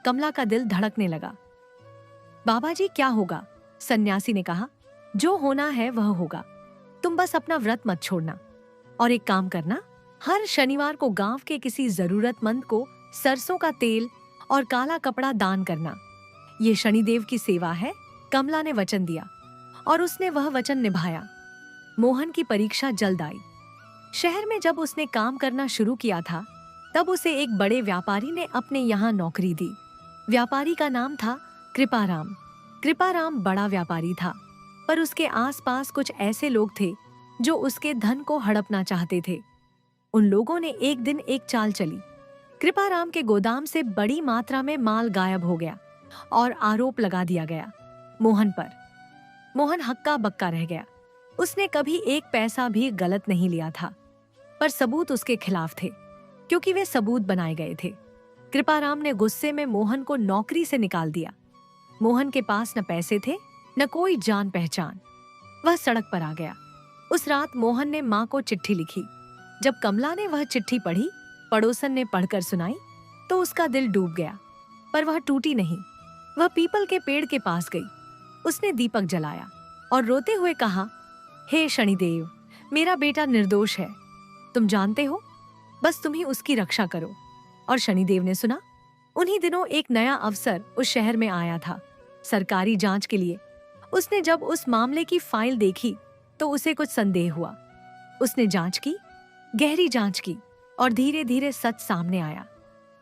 [SPEAKER 1] कमला का दिल धड़कने लगा। बाबा जी, क्या होगा? सन्यासी ने कहा, जो होना है वह होगा। तुम बस अपना व्रत मत छोड़ना और एक काम करना, हर शनिवार को गांव के किसी जरूरतमंद को सरसों का तेल और काला कपड़ा दान करना। ये शनिदेव की सेवा है। कमला ने वचन दिया और उसने वह वचन निभाया। मोहन की परीक्षा जल्द आई। शहर में जब उसने काम करना शुरू किया था, तब उसे एक बड़े व्यापारी ने अपने यहाँ नौकरी दी। व्यापारी का नाम था कृपाराम। कृपाराम बड़ा व्यापारी था, पर उसके आसपास कुछ ऐसे लोग थे जो उसके धन को हड़पना चाहते थे। उन लोगों ने एक दिन एक चाल चली। कृपाराम के गोदाम से बड़ी मात्रा में माल गायब हो गया और आरोप लगा दिया गया मोहन पर। मोहन हक्का बक्का रह गया। उसने कभी एक पैसा भी गलत नहीं लिया था, पर सबूत उसके खिलाफ थे, क्योंकि वे सबूत बनाए गए थे। कृपाराम ने गुस्से में मोहन को नौकरी से निकाल दिया। मोहन के पास न पैसे थे, न कोई जान पहचान। वह सड़क पर आ गया। उस रात मोहन ने माँ को चिट्ठी लिखी। जब कमला ने वह चिट्ठी पढ़ी, पड़ोसन ने पढ़कर सुनाई, तो उसका दिल डूब गया, पर वह टूटी नहीं। वह पीपल के पेड़ के पास गई। उसने दीपक जलाया और रोते हुए कहा, हे शनिदेव, मेरा बेटा निर्दोष है। तुम जानते हो, बस तुम ही उसकी रक्षा करो। और शनिदेव ने सुना। उन्हीं दिनों एक नया अफसर उस शहर में आया था, सरकारी जांच के लिए। उसने जब उस मामले की फाइल देखी तो उसे कुछ संदेह हुआ। उसने जांच की, गहरी जांच की, और धीरे धीरे सच सामने आया।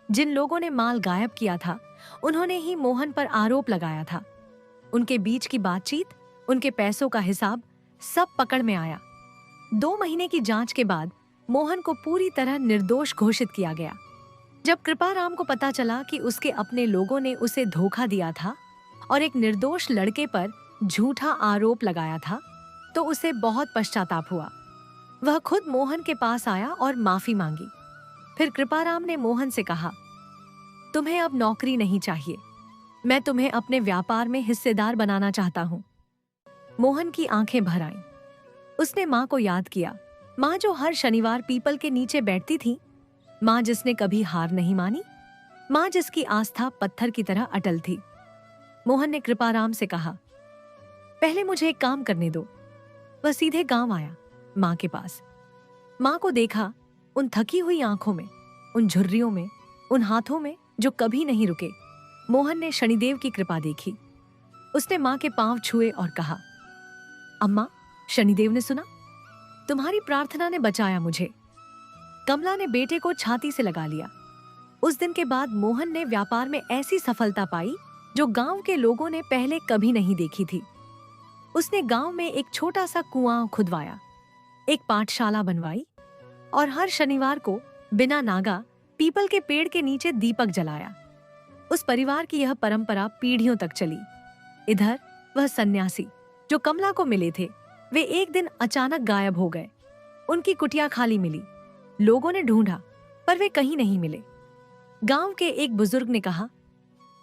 [SPEAKER 1] जिन लोगों ने माल गायब किया था, उन्होंने ही मोहन पर आरोप लगाया था। उनके बीच की बातचीत, उनके पैसों का हिसाब, सब पकड़ में आया। 2 महीने की जांच के बाद मोहन को पूरी तरह निर्दोष घोषित किया गया। जब कृपाराम को पता चला कि उसके अपने लोगों ने उसे धोखा दिया था और एक निर्दोष लड़के पर झूठा आरोप लगाया था, तो उसे बहुत पश्चाताप हुआ। वह खुद मोहन के पास आया और माफी मांगी। फिर कृपाराम ने मोहन से कहा, तुम्हें अब नौकरी नहीं चाहिए, मैं तुम्हें अपने व्यापार में हिस्सेदार बनाना चाहता हूँ। मोहन की आंखें भर आईं। उसने माँ को याद किया, माँ जो हर शनिवार पीपल के नीचे बैठती थी, माँ जिसने कभी हार नहीं मानी, माँ जिसकी आस्था पत्थर की तरह अटल थी। मोहन ने कृपाराम से कहा, पहले मुझे एक काम करने दो। वह सीधे गांव आया, माँ के पास। माँ को देखा, उन थकी हुई आंखों में, उन झुर्रियों में, उन हाथों में जो कभी नहीं रुके। मोहन ने शनिदेव की कृपा देखी। उसने माँ के पांव छुए और कहा, अम्मा, शनिदेव ने सुना, तुम्हारी प्रार्थना ने बचाया मुझे। कमला ने बेटे को छाती से लगा लिया। उस दिन के बाद मोहन ने व्यापार में ऐसी सफलता पाई जो गांव के लोगों ने पहले कभी नहीं देखी थी। उसने गांव में एक छोटा सा कुआं खुदवाया, एक पाठशाला बनवाई और हर शनिवार को बिना नागा पीपल के पेड़ के नीचे दीपक जलाया। उस परिवार की यह परंपरा पीढ़ियों तक चली। इधर वह सन्यासी जो कमला को मिले थे, वे एक दिन अचानक गायब हो गए। उनकी कुटिया खाली मिली। लोगों ने ढूंढा, पर वे कहीं नहीं मिले। गांव के एक बुजुर्ग ने कहा,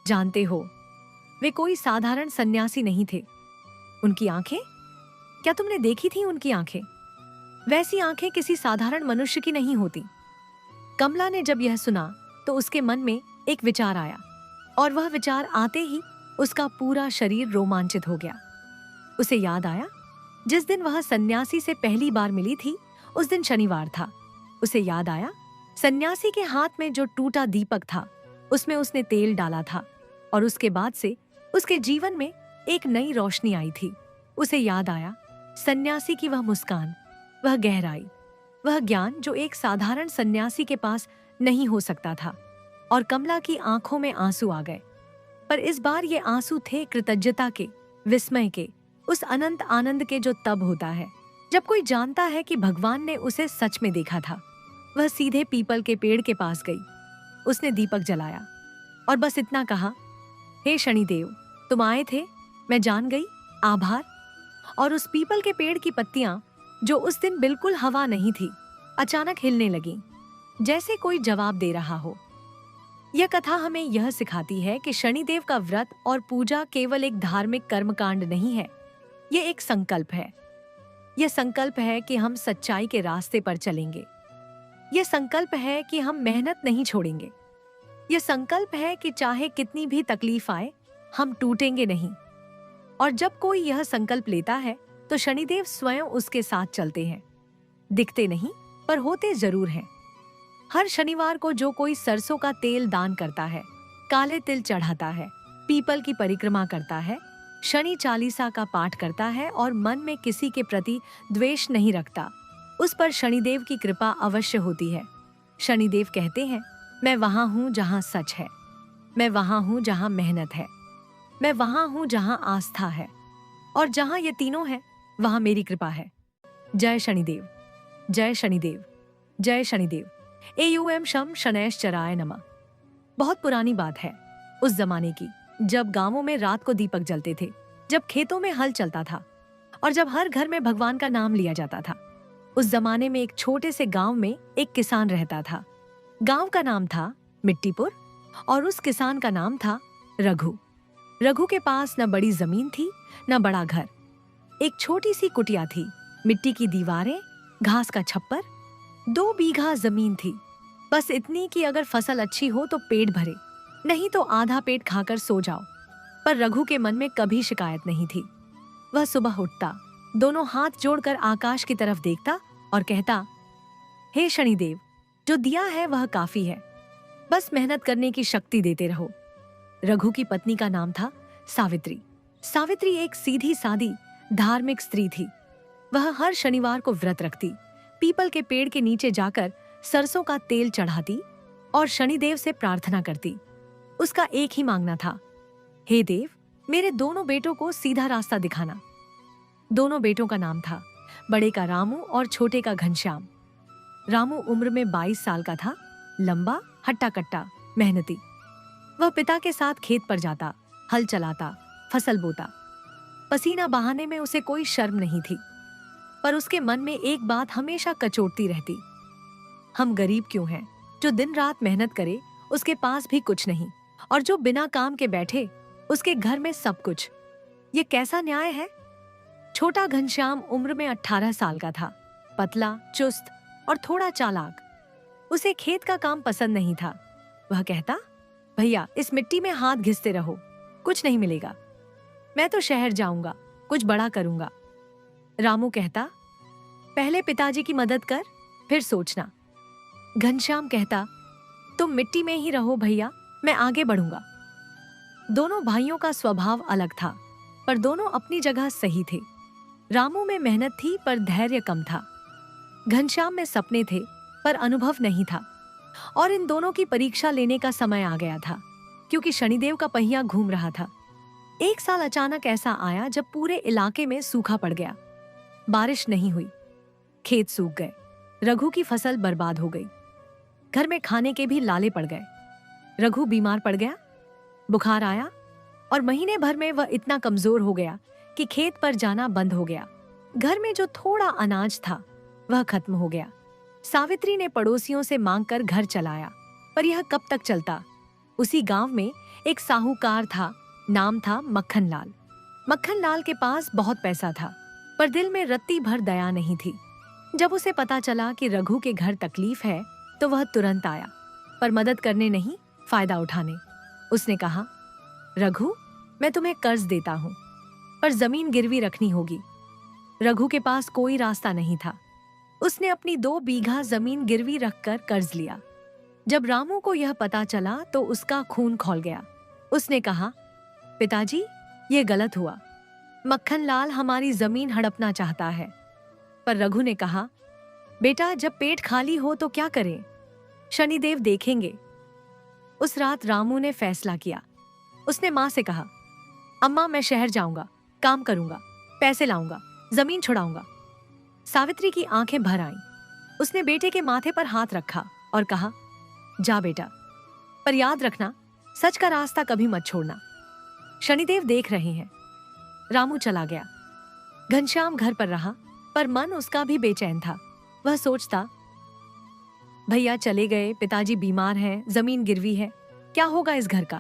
[SPEAKER 1] जानते हो, वे कोई साधारण सन्यासी नहीं थे। उनकी आंखें, क्या तुमने देखी थी उनकी आंखें? वैसी आंखें किसी साधारण मनुष्य की नहीं होती। कमला ने जब यह सुना तो उसके मन में एक विचार आया, और वह विचार आते ही उसका पूरा शरीर रोमांचित हो गया। उसे याद आया, जिस दिन वह सन्यासी से पहली बार मिली थी, उस दिन शनिवार था। उसे याद आया, सन्यासी के हाथ में जो टूटा दीपक था, उसमें उसने तेल डाला था, और उसके बाद से उसके जीवन में एक नई रोशनी आई थी। उसे याद आया, सन्यासी की वह मुस्कान, वह गहराई, वह ज्ञान जो एक साधारण सन्यासी के पास नहीं हो सकता था। और कमला की आंखों में आंसू आ गए, पर इस बार ये आंसू थे कृतज्ञता के, विस्मय के, उस अनंत आनंद के जो तब होता है जब कोई जानता है कि भगवान ने उसे सच में देखा था। वह सीधे पीपल के पेड़ के पास गई। उसने दीपक जलाया और बस इतना कहा, हे शनिदेव, तुम आए थे, मैं जान गई, आभार। और उस पीपल के पेड़ की पत्तियां, जो उस दिन बिल्कुल हवा नहीं थी, अचानक हिलने लगीं। जैसे कोई जवाब दे रहा हो। यह कथा हमें यह सिखाती है कि शनिदेव का व्रत और पूजा केवल एक धार्मिक कर्मकांड नहीं है, ये एक संकल्प है। यह संकल्प है कि हम सच्चाई के रास्ते पर चलेंगे। यह संकल्प है कि हम मेहनत नहीं छोड़ेंगे। यह संकल्प है कि चाहे कितनी भी तकलीफ आए, हम टूटेंगे नहीं। और जब कोई यह संकल्प लेता है तो शनिदेव स्वयं उसके साथ चलते हैं। दिखते नहीं पर होते जरूर हैं। हर शनिवार को जो कोई सरसों का तेल दान करता है, काले तिल चढ़ाता है, पीपल की परिक्रमा करता है, शनि चालीसा का पाठ करता है और मन में किसी के प्रति द्वेष नहीं रखता, उस पर शनिदेव की कृपा अवश्य होती है। शनिदेव कहते हैं, मैं वहां हूं जहां सच है, मैं वहां हूं जहां मेहनत है, मैं वहां हूं जहां आस्था है, और जहां ये तीनों है वहां मेरी कृपा है। जय शनिदेव, जय शनिदेव, जय शनिदेव। एयूएम शम शनैश्चराय नमः। बहुत पुरानी बात है, उस जमाने की, जब गांवों में रात को दीपक जलते थे, जब खेतों में हल चलता था और जब हर घर में भगवान का नाम लिया जाता था। उस जमाने में एक छोटे से गांव में एक किसान रहता था। गांव का नाम था मिट्टीपुर और उस किसान का नाम था रघु। रघु के पास न बड़ी जमीन थी न बड़ा घर। एक छोटी सी कुटिया थी, मिट्टी की दीवारें, घास का छप्पर, 2 बीघा जमीन थी। बस इतनी कि अगर फसल अच्छी हो तो पेट भरे, नहीं तो आधा पेट खाकर सो जाओ। पर रघु के मन में कभी शिकायत नहीं थी। वह सुबह उठता, दोनों हाथ जोड़कर आकाश की तरफ देखता और कहता, हे शनिदेव, जो दिया है वह काफी है, बस मेहनत करने की शक्ति देते रहो। रघु की पत्नी का नाम था सावित्री। सावित्री एक सीधी सादी धार्मिक स्त्री थी। वह हर शनिवार को व्रत रखती, पीपल के पेड़ के नीचे जाकर सरसों का तेल चढ़ाती और शनिदेव से प्रार्थना करती। उसका एक ही मांगना था, हे देव, मेरे दोनों बेटों को सीधा रास्ता दिखाना। दोनों बेटों का नाम था, बड़े का रामू और छोटे का घनश्याम। रामू उम्र में 22 साल का था, लंबा, हट्टा कट्टा, मेहनती। वह पिता के साथ खेत पर जाता, हल चलाता, फसल बोता। पसीना बहाने में उसे कोई शर्म नहीं थी, पर उसके मन में एक बात हमेशा कचोटती रहती, हम गरीब क्यों हैं? जो दिन रात मेहनत करे उसके पास भी कुछ नहीं, और जो बिना काम के बैठे उसके घर में सब कुछ। ये कैसा न्याय है? छोटा घनश्याम उम्र में 18 साल का था, पतला, चुस्त और थोड़ा चालाक। उसे खेत का काम पसंद नहीं था। वह कहता, भैया, इस मिट्टी में हाथ घिसते रहो, कुछ नहीं मिलेगा। मैं तो शहर जाऊंगा, कुछ बड़ा करूंगा। रामू कहता, पहले पिताजी की मदद कर, फिर सोचना। घनश्याम कहता, तुम मिट्टी में ही रहो भैया, मैं आगे बढ़ूंगा। दोनों भाइयों का स्वभाव अलग था, पर दोनों अपनी जगह सही थे। रामू में मेहनत थी पर धैर्य कम था। घनश्याम में सपने थे पर अनुभव नहीं था। और इन दोनों की परीक्षा लेने का समय आ गया था, क्योंकि शनिदेव का पहिया घूम रहा था। एक साल अचानक ऐसा आया जब पूरे इलाके में सूखा पड़ गया। बारिश नहीं हुई, खेत सूख गए, रघु की फसल बर्बाद हो गई, घर में खाने के भी लाले पड़ गए। रघु बीमार पड़ गया, बुखार आया और महीने भर में वह इतना कमजोर हो गया कि खेत पर जाना बंद हो गया। घर में जो थोड़ा अनाज था वह खत्म हो गया। सावित्री ने पड़ोसियों से मांगकर घर चलाया, पर यह कब तक चलता? उसी गांव में एक साहूकार था, नाम था मक्खन लाल। मक्खन लाल के पास बहुत पैसा था, पर दिल में रत्ती भर दया नहीं थी। जब उसे पता चला कि रघु के घर तकलीफ है तो वह तुरंत आया, पर मदद करने नहीं, फायदा उठाने। उसने कहा, रघु, मैं तुम्हें कर्ज देता हूं, पर जमीन गिरवी रखनी होगी। रघु के पास कोई रास्ता नहीं था। उसने अपनी 2 बीघा जमीन गिरवी रखकर कर्ज लिया। जब रामू को यह पता चला तो उसका खून खौल गया। उसने कहा, पिताजी, ये गलत हुआ। मक्खन लाल हमारी जमीन हड़पना चाहता है। पर रघु ने कहा, बेटा, जब पेट खाली हो तो क्या करें? शनिदेव देखेंगे। उस रात रामू ने फैसला किया। उसने माँ से कहा, अम्मा, मैं शहर जाऊंगा, काम करूंगा, पैसे लाऊंगा, जमीन छुड़ाऊंगा। सावित्री की आंखें भर आईं। उसने बेटे के माथे पर हाथ रखा और कहा, जा बेटा, पर याद रखना, सच का रास्ता कभी मत छोड़ना। शनिदेव देख रहे हैं। रामू चला गया। घनश्याम घर पर रहा, पर मन उसका भी बेचैन था। वह सोचता, भैया चले गए, पिताजी बीमार हैं, जमीन गिरवी है, क्या होगा इस घर का।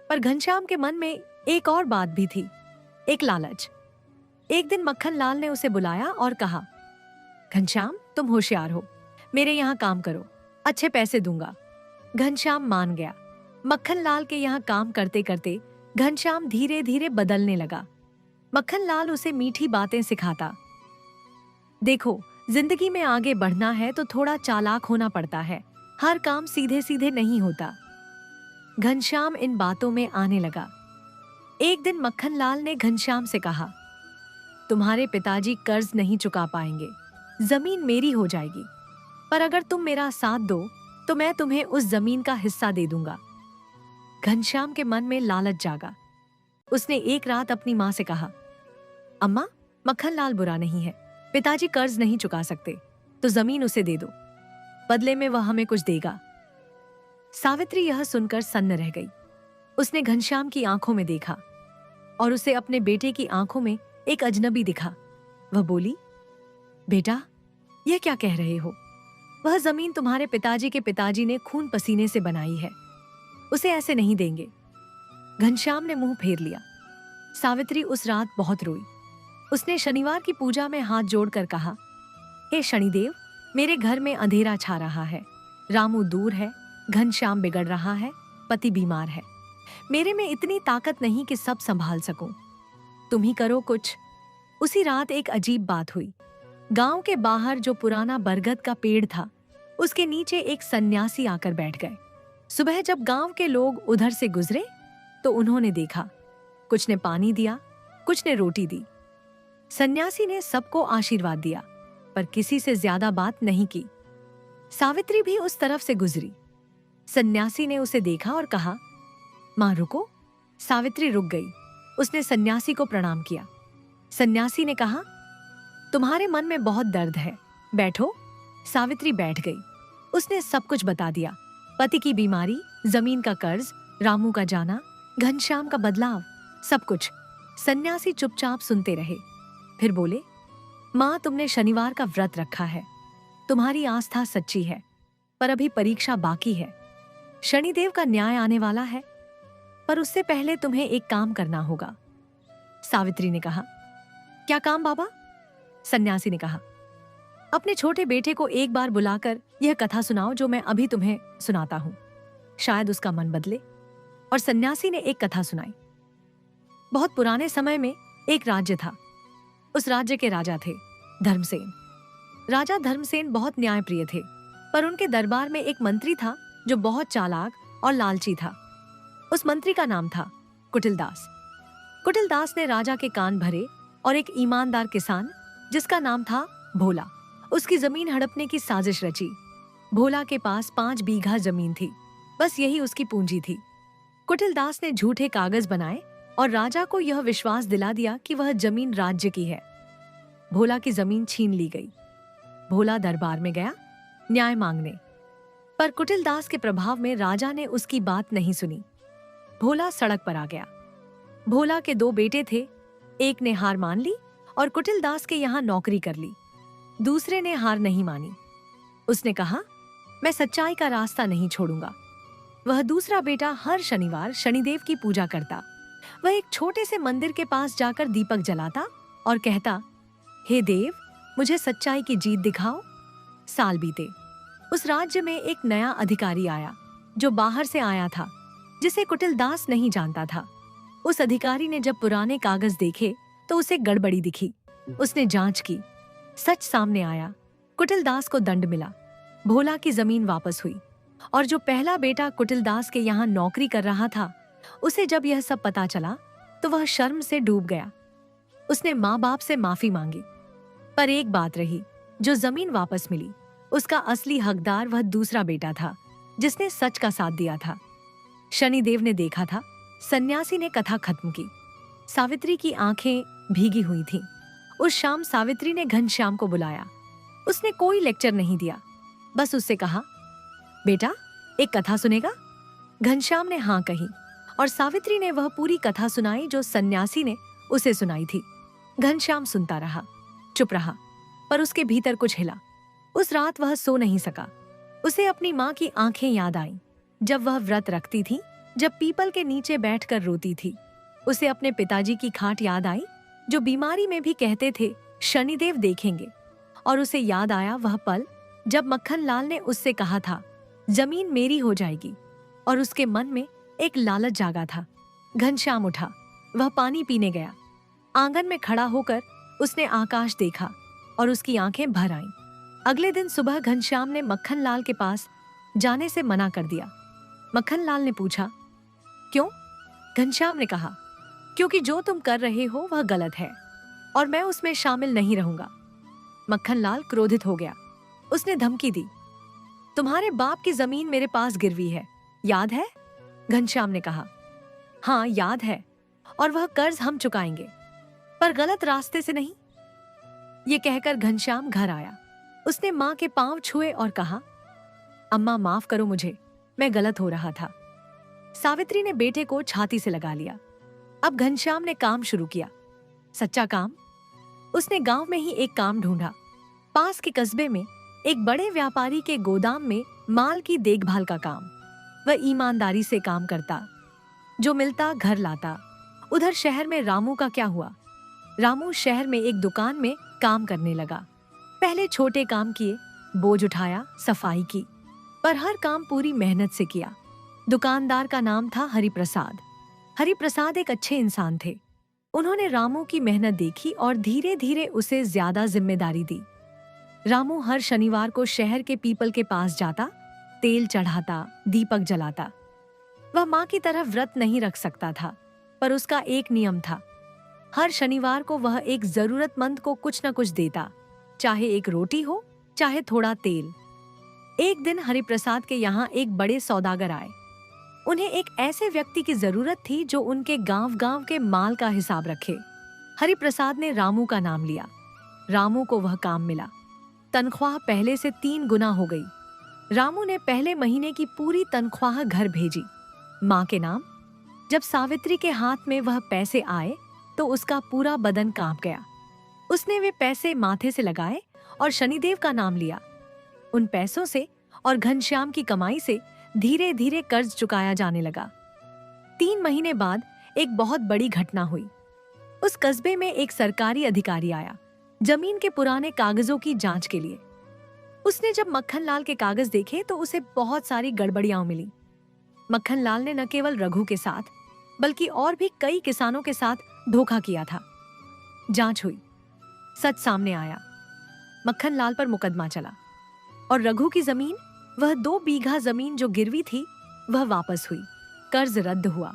[SPEAKER 1] पर घनश्याम के मन में एक और बात भी थी, एक लालच। एक दिन मक्खन लाल ने उसे बुलाया और कहा, घनश्याम तुम होशियार हो, मेरे यहाँ काम करो, अच्छे पैसे दूंगा। घनश्याम मान गया। मक्खन लाल के यहाँ काम करते करते घनश्याम धीरे धीरे बदलने लगा। मक्खन लाल उसे मीठी बातें सिखाता। देखो, जिंदगी में आगे बढ़ना है तो थोड़ा चालाक होना पड़ता है, हर काम सीधे सीधे नहीं होता। घनश्याम इन बातों में आने लगा। एक दिन मक्खन लाल ने घनश्याम से कहा, तुम्हारे पिताजी कर्ज नहीं चुका पाएंगे, जमीन मेरी हो जाएगी, पर अगर तुम मेरा साथ दो तो मैं तुम्हें उस जमीन का हिस्सा दे दूंगा। घनश्याम के मन में लालच जागा। उसने एक रात अपनी माँ से कहा, अम्मा, मक्खन लाल बुरा नहीं है, पिताजी कर्ज नहीं चुका सकते, तो जमीन उसे दे दो, बदले में वह हमें कुछ देगा। सावित्री यह सुनकर सन्न रह गई। उसने घनश्याम की आंखों में देखा और उसे अपने बेटे की आंखों में एक अजनबी दिखा। वह बोली, बेटा, यह क्या कह रहे हो? वह जमीन तुम्हारे पिताजी के पिताजी ने खून पसीने से बनाई है, उसे ऐसे नहीं देंगे। घनश्याम ने मुंह फेर लिया। सावित्री उस रात बहुत रोई। उसने शनिवार की पूजा में हाथ जोड़कर कहा, हे शनिदेव, मेरे घर में अंधेरा छा रहा है, रामू दूर है, घनश्याम बिगड़ रहा है, पति बीमार है, मेरे में इतनी ताकत नहीं कि सब संभाल सकूं, तुम ही करो कुछ। उसी रात एक अजीब बात हुई। गांव के बाहर जो पुराना बरगद का पेड़ था, उसके नीचे एक सन्यासी आकर बैठ गए। सुबह जब गांव के लोग उधर से गुजरे तो उन्होंने देखा, कुछ ने पानी दिया, कुछ ने रोटी दी। सन्यासी ने सबको आशीर्वाद दिया, पर किसी से ज्यादा बात नहीं की। सावित्री भी उस तरफ से गुजरी। सन्यासी ने उसे देखा और कहा, मां रुको। सावित्री रुक गई। उसने सन्यासी को प्रणाम किया। सन्यासी ने कहा, तुम्हारे मन में बहुत दर्द है, बैठो। सावित्री बैठ गई। उसने सब कुछ बता दिया, पति की बीमारी, जमीन का कर्ज, रामू का जाना, घनश्याम का बदलाव, सब कुछ। सन्यासी चुपचाप सुनते रहे। फिर बोले, मां, तुमने शनिवार का व्रत रखा है, तुम्हारी आस्था सच्ची है, पर अभी परीक्षा बाकी है। शनिदेव का न्याय आने वाला है, पर उससे पहले तुम्हें एक काम करना होगा। सावित्री ने कहा, क्या काम बाबा? सन्यासी ने कहा, अपने छोटे बेटे को एक बार बुलाकर यह कथा सुनाओ जो मैं अभी तुम्हें सुनाता हूं, शायद उसका मन बदले। और सन्यासी ने एक कथा सुनाई। बहुत पुराने समय में एक राज्य था। उस राज्य के राजा थे धर्मसेन। राजा धर्मसेन बहुत न्यायप्रिय थे, पर उनके दरबार में एक मंत्री था जो बहुत चालाक और लालची था। उस मंत्री का नाम था कुटिलदास। कुटिलदास ने राजा के कान भरे और एक ईमानदार किसान जिसका नाम था भोला, उसकी जमीन हड़पने की साजिश रची। भोला के पास 5 बीघा जमीन थी, बस यही उसकी पूंजी थी। कुटिलदास ने झूठे कागज बनाए और राजा को यह विश्वास दिला दिया कि वह जमीन राज्य की है। भोला की जमीन छीन ली गई। भोला दरबार में गया न्याय मांगने, पर कुटिलदास के प्रभाव में राजा ने उसकी बात नहीं सुनी। भोला सड़क पर आ गया। भोला के 2 बेटे थे, एक ने हार मान ली और कुटिलदास के यहाँ नौकरी कर ली। दूसरे ने हार नहीं मानी। उसने कहा, मैं सच्चाई का रास्ता नहीं छोड़ूंगा। वह दूसरा बेटा हर शनिवार शनिदेव की पूजा करता। वह एक छोटे से मंदिर के पास जाकर दीपक जलाता और कहता, हे देव, मुझे सच्चाई की जीत दिखाओ। साल बीते। उस राज्य में एक नया अधिकारी आया जो बाहर से आया था, जिसे कुटिलदास नहीं जानता था। उस अधिकारी ने जब पुराने कागज देखे तो उसे गड़बड़ी दिखी। उसने जांच की, सच सामने आया। कुटिलदास को दंड मिला। भोला की जमीन वापस हुई और जो पहला बेटा कुटिलदास के यहाँ नौकरी कर रहा था, उसे जब यह सब पता चला तो वह शर्म से डूब गया। उसने माँ बाप से माफी मांगी, पर एक बात रही, जो जमीन वापस मिली उसका असली हकदार वह दूसरा बेटा था जिसने सच का साथ दिया था। शनिदेव ने देखा था। सन्यासी ने कथा खत्म की। सावित्री की आंखें भीगी हुई थीं। उस शाम सावित्री ने घनश्याम को बुलाया। उसने कोई लेक्चर नहीं दिया, बस उससे कहा, बेटा, एक कथा सुनेगा? घनश्याम ने हाँ कही और सावित्री ने वह पूरी कथा सुनाई जो सन्यासी ने उसे सुनाई थी। घनश्याम सुनता रहा, चुप रहा, पर उसके भीतर कुछ हिला। उस रात वह सो नहीं सका। उसे अपनी माँ की आंखें याद आईं, जब वह व्रत रखती थी, जब पीपल के नीचे बैठकर रोती थी। उसे अपने पिताजी की खाट याद आई, जो बीमारी में भी कहते थे शनिदेव देखेंगे। और उसे याद आया वह पल जब मक्खन लाल ने उससे कहा था, जमीन मेरी हो जाएगी। और उसके मन में एक लालच जागा था। घनश्याम उठा, वह पानी पीने गया। आंगन में खड़ा होकर उसने आकाश देखा और उसकी आंखें भर आईं। अगले दिन सुबह घनश्याम ने मक्खन लाल के पास जाने से मना कर दिया। मक्खन लाल ने पूछा, क्यों? घनश्याम ने कहा, क्योंकि जो तुम कर रहे हो वह गलत है और मैं उसमें शामिल नहीं रहूंगा। मक्खन लाल क्रोधित हो गया। उसने धमकी दी, तुम्हारे बाप की जमीन मेरे पास गिरवी है, याद है? घनश्याम ने कहा, हाँ याद है, और वह कर्ज हम चुकाएंगे, पर गलत रास्ते से नहीं। ये कहकर घनश्याम घर आया। उसने माँ के पांव छुए और कहा, अम्मा माफ करो मुझे, मैं गलत हो रहा था। सावित्री ने बेटे को छाती से लगा लिया। अब घनश्याम ने काम शुरू किया। सच्चा काम। उसने गांव में ही एक काम ढूंढा। पास के कस्बे में एक बड़े व्यापारी के गोदाम में माल की देखभाल का काम। वह ईमानदारी से काम करता, जो मिलता घर लाता। उधर शहर में रामू का क्या हुआ? रामू शहर में एक दुकान में काम करने लगा। पहले छोटे काम किए, बोझ उठाया, सफाई की, पर हर काम पूरी मेहनत से किया। दुकानदार का नाम था हरिप्रसाद। हरिप्रसाद एक अच्छे इंसान थे। उन्होंने रामू की मेहनत देखी और धीरे धीरे उसे ज्यादा जिम्मेदारी दी। रामू हर शनिवार को शहर के पीपल के पास जाता, तेल चढ़ाता, दीपक जलाता। वह माँ की तरह व्रत नहीं रख सकता था, पर उसका एक नियम था। हर शनिवार को वह एक जरूरतमंद को कुछ न कुछ देता, चाहे एक रोटी हो, चाहे थोड़ा तेल। एक दिन हरिप्रसाद के यहाँ एक बड़े सौदागर आए। उन्हें एक ऐसे व्यक्ति की जरूरत थी जो उनके गांव-गांव के माल का हिसाब रखे। हरिप्रसाद ने रामू का नाम लिया। रामू को वह काम मिला। तनख्वाह पहले से 3 गुना हो गई। रामू ने पहले महीने की पूरी तनख्वाह घर भेजी, माँ के नाम। जब सावित्री के हाथ में वह पैसे आए तो उसका पूरा बदन कांप गया। उसने वे पैसे माथे से लगाए और शनिदेव का नाम लिया। उन पैसों से और घनश्याम की कमाई से धीरे धीरे कर्ज चुकाया जाने लगा। 3 महीने बाद एक बहुत बड़ी घटना हुई। उस कस्बे में एक सरकारी अधिकारी आया, जमीन के पुराने कागजों की जांच के लिए। उसने जब मक्खन लाल के कागज देखे तो उसे बहुत सारी गड़बड़ियां मिली। मक्खन लाल ने न केवल रघु के साथ, बल्कि और भी कई किसानों के साथ धोखा किया था। जांच हुई, सच सामने आया। मक्खन लाल पर मुकदमा चला और रघु की जमीन, वह 2 बीघा जमीन जो गिरवी थी, वह वापस हुई। कर्ज रद्द हुआ,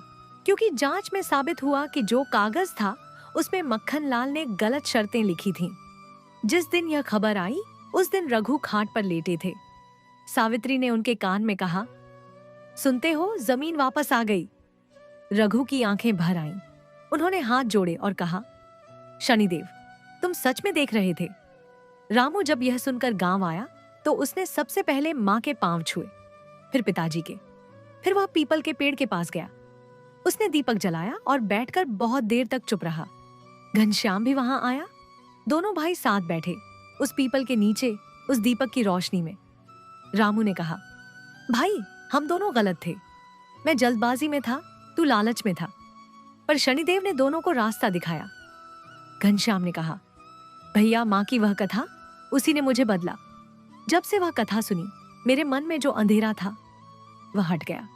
[SPEAKER 1] क्योंकि जांच में साबित हुआ कि जो कागज था उसमें मक्खन लाल ने गलत शर्तें लिखी थीं। जिस दिन यह खबर आई उस दिन रघु खाट पर लेटे थे। सावित्री ने उनके कान में कहा, सुनते हो, जमीन वापस आ गई। रघु की आंखें भर आईं। उन्होंने हाथ जोड़े और कहा, शनिदेव, तुम सच में देख रहे थे? रामू जब यह सुनकर गांव आया तो उसने सबसे पहले माँ के पांव छुए, फिर पिताजी के, फिर वह पीपल के पेड़ के पास गया। उसने दीपक जलाया और बैठकर बहुत देर तक चुप रहा। घनश्याम भी वहां आया। दोनों भाई साथ बैठे उस पीपल के नीचे, उस दीपक की रोशनी में। रामू ने कहा, भाई, हम दोनों गलत थे। मैं जल्दबाजी में था, तू लालच में था, पर शनिदेव ने दोनों को रास्ता दिखाया। घनश्याम ने कहा, भैया, माँ की वह कथा, उसी ने मुझे बदला। जब से वह कथा सुनी, मेरे मन में जो अंधेरा था वह हट गया।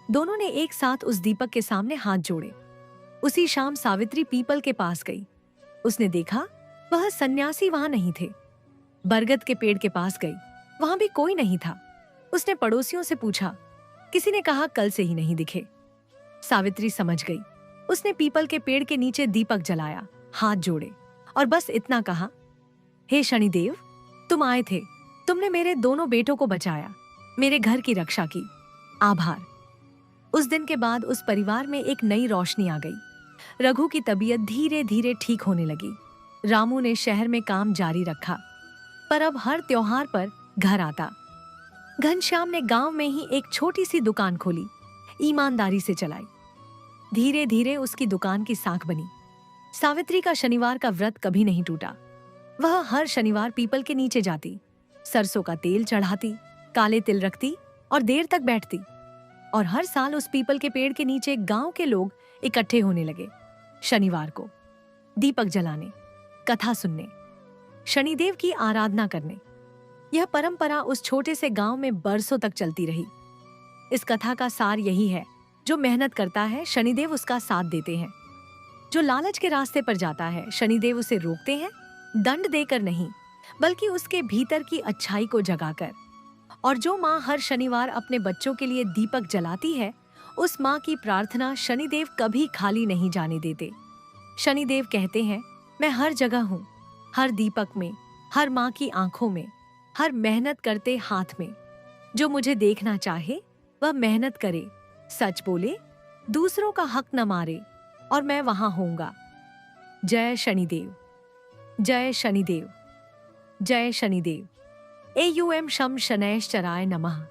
[SPEAKER 1] दोनों ने एक साथ उस दीपक के सामने हाथ जोड़े। उसी शाम सावित्री पीपल के पास गई। उसने देखा वह सन्यासी वहां नहीं थे। बरगद के पेड़ के पास गई, वहां भी कोई नहीं था। उसने पड़ोसियों से पूछा, किसी ने कहा कल से ही नहीं दिखे। सावित्री समझ गई। उसने पीपल के पेड़ के नीचे दीपक जलाया, हाथ जोड़े और बस इतना कहा, हे शनिदेव, तुम आए थे, तुमने मेरे दोनों बेटों को बचाया, मेरे घर की रक्षा की, आभार। उस दिन के बाद उस परिवार में एक नई रोशनी आ गई। रघु की तबीयत धीरे धीरे ठीक होने लगी। रामू ने शहर में काम जारी रखा, पर अब हर त्योहार पर घर आता। घनश्याम ने गांव में ही एक छोटी सी दुकान खोली, ईमानदारी से चलाई। धीरे धीरे उसकी दुकान की साख बनी। सावित्री का शनिवार का व्रत कभी नहीं टूटा। वह हर शनिवार पीपल के नीचे जाती, सरसों का तेल चढ़ाती, काले तिल रखती और देर तक बैठती। और हर साल उस पीपल के पेड़ के नीचे गांव के लोग इकट्ठे होने लगे, शनिवार को दीपक जलाने, कथा सुनने, शनिदेव की आराधना करने। यह परंपरा उस छोटे से गांव में बरसों तक चलती रही। इस कथा का सार यही है, जो मेहनत करता है शनिदेव उसका साथ देते हैं। जो लालच के रास्ते पर जाता है शनिदेव उसे रोकते हैं, दंड देकर नहीं बल्कि उसके भीतर की अच्छाई को जगाकर। और जो माँ हर शनिवार अपने बच्चों के लिए दीपक जलाती है, उस माँ की प्रार्थना शनिदेव कभी खाली नहीं जाने देते। शनिदेव कहते हैं, मैं हर जगह हूँ, हर दीपक में, हर माँ की आंखों में, हर मेहनत करते हाथ में। जो मुझे देखना चाहे वह मेहनत करे, सच बोले, दूसरों का हक न मारे, और मैं वहां होऊंगा। जय शनिदेव, जय शनिदेव, जय शनिदेव। एयूएम शम शनैश्चराय नमः।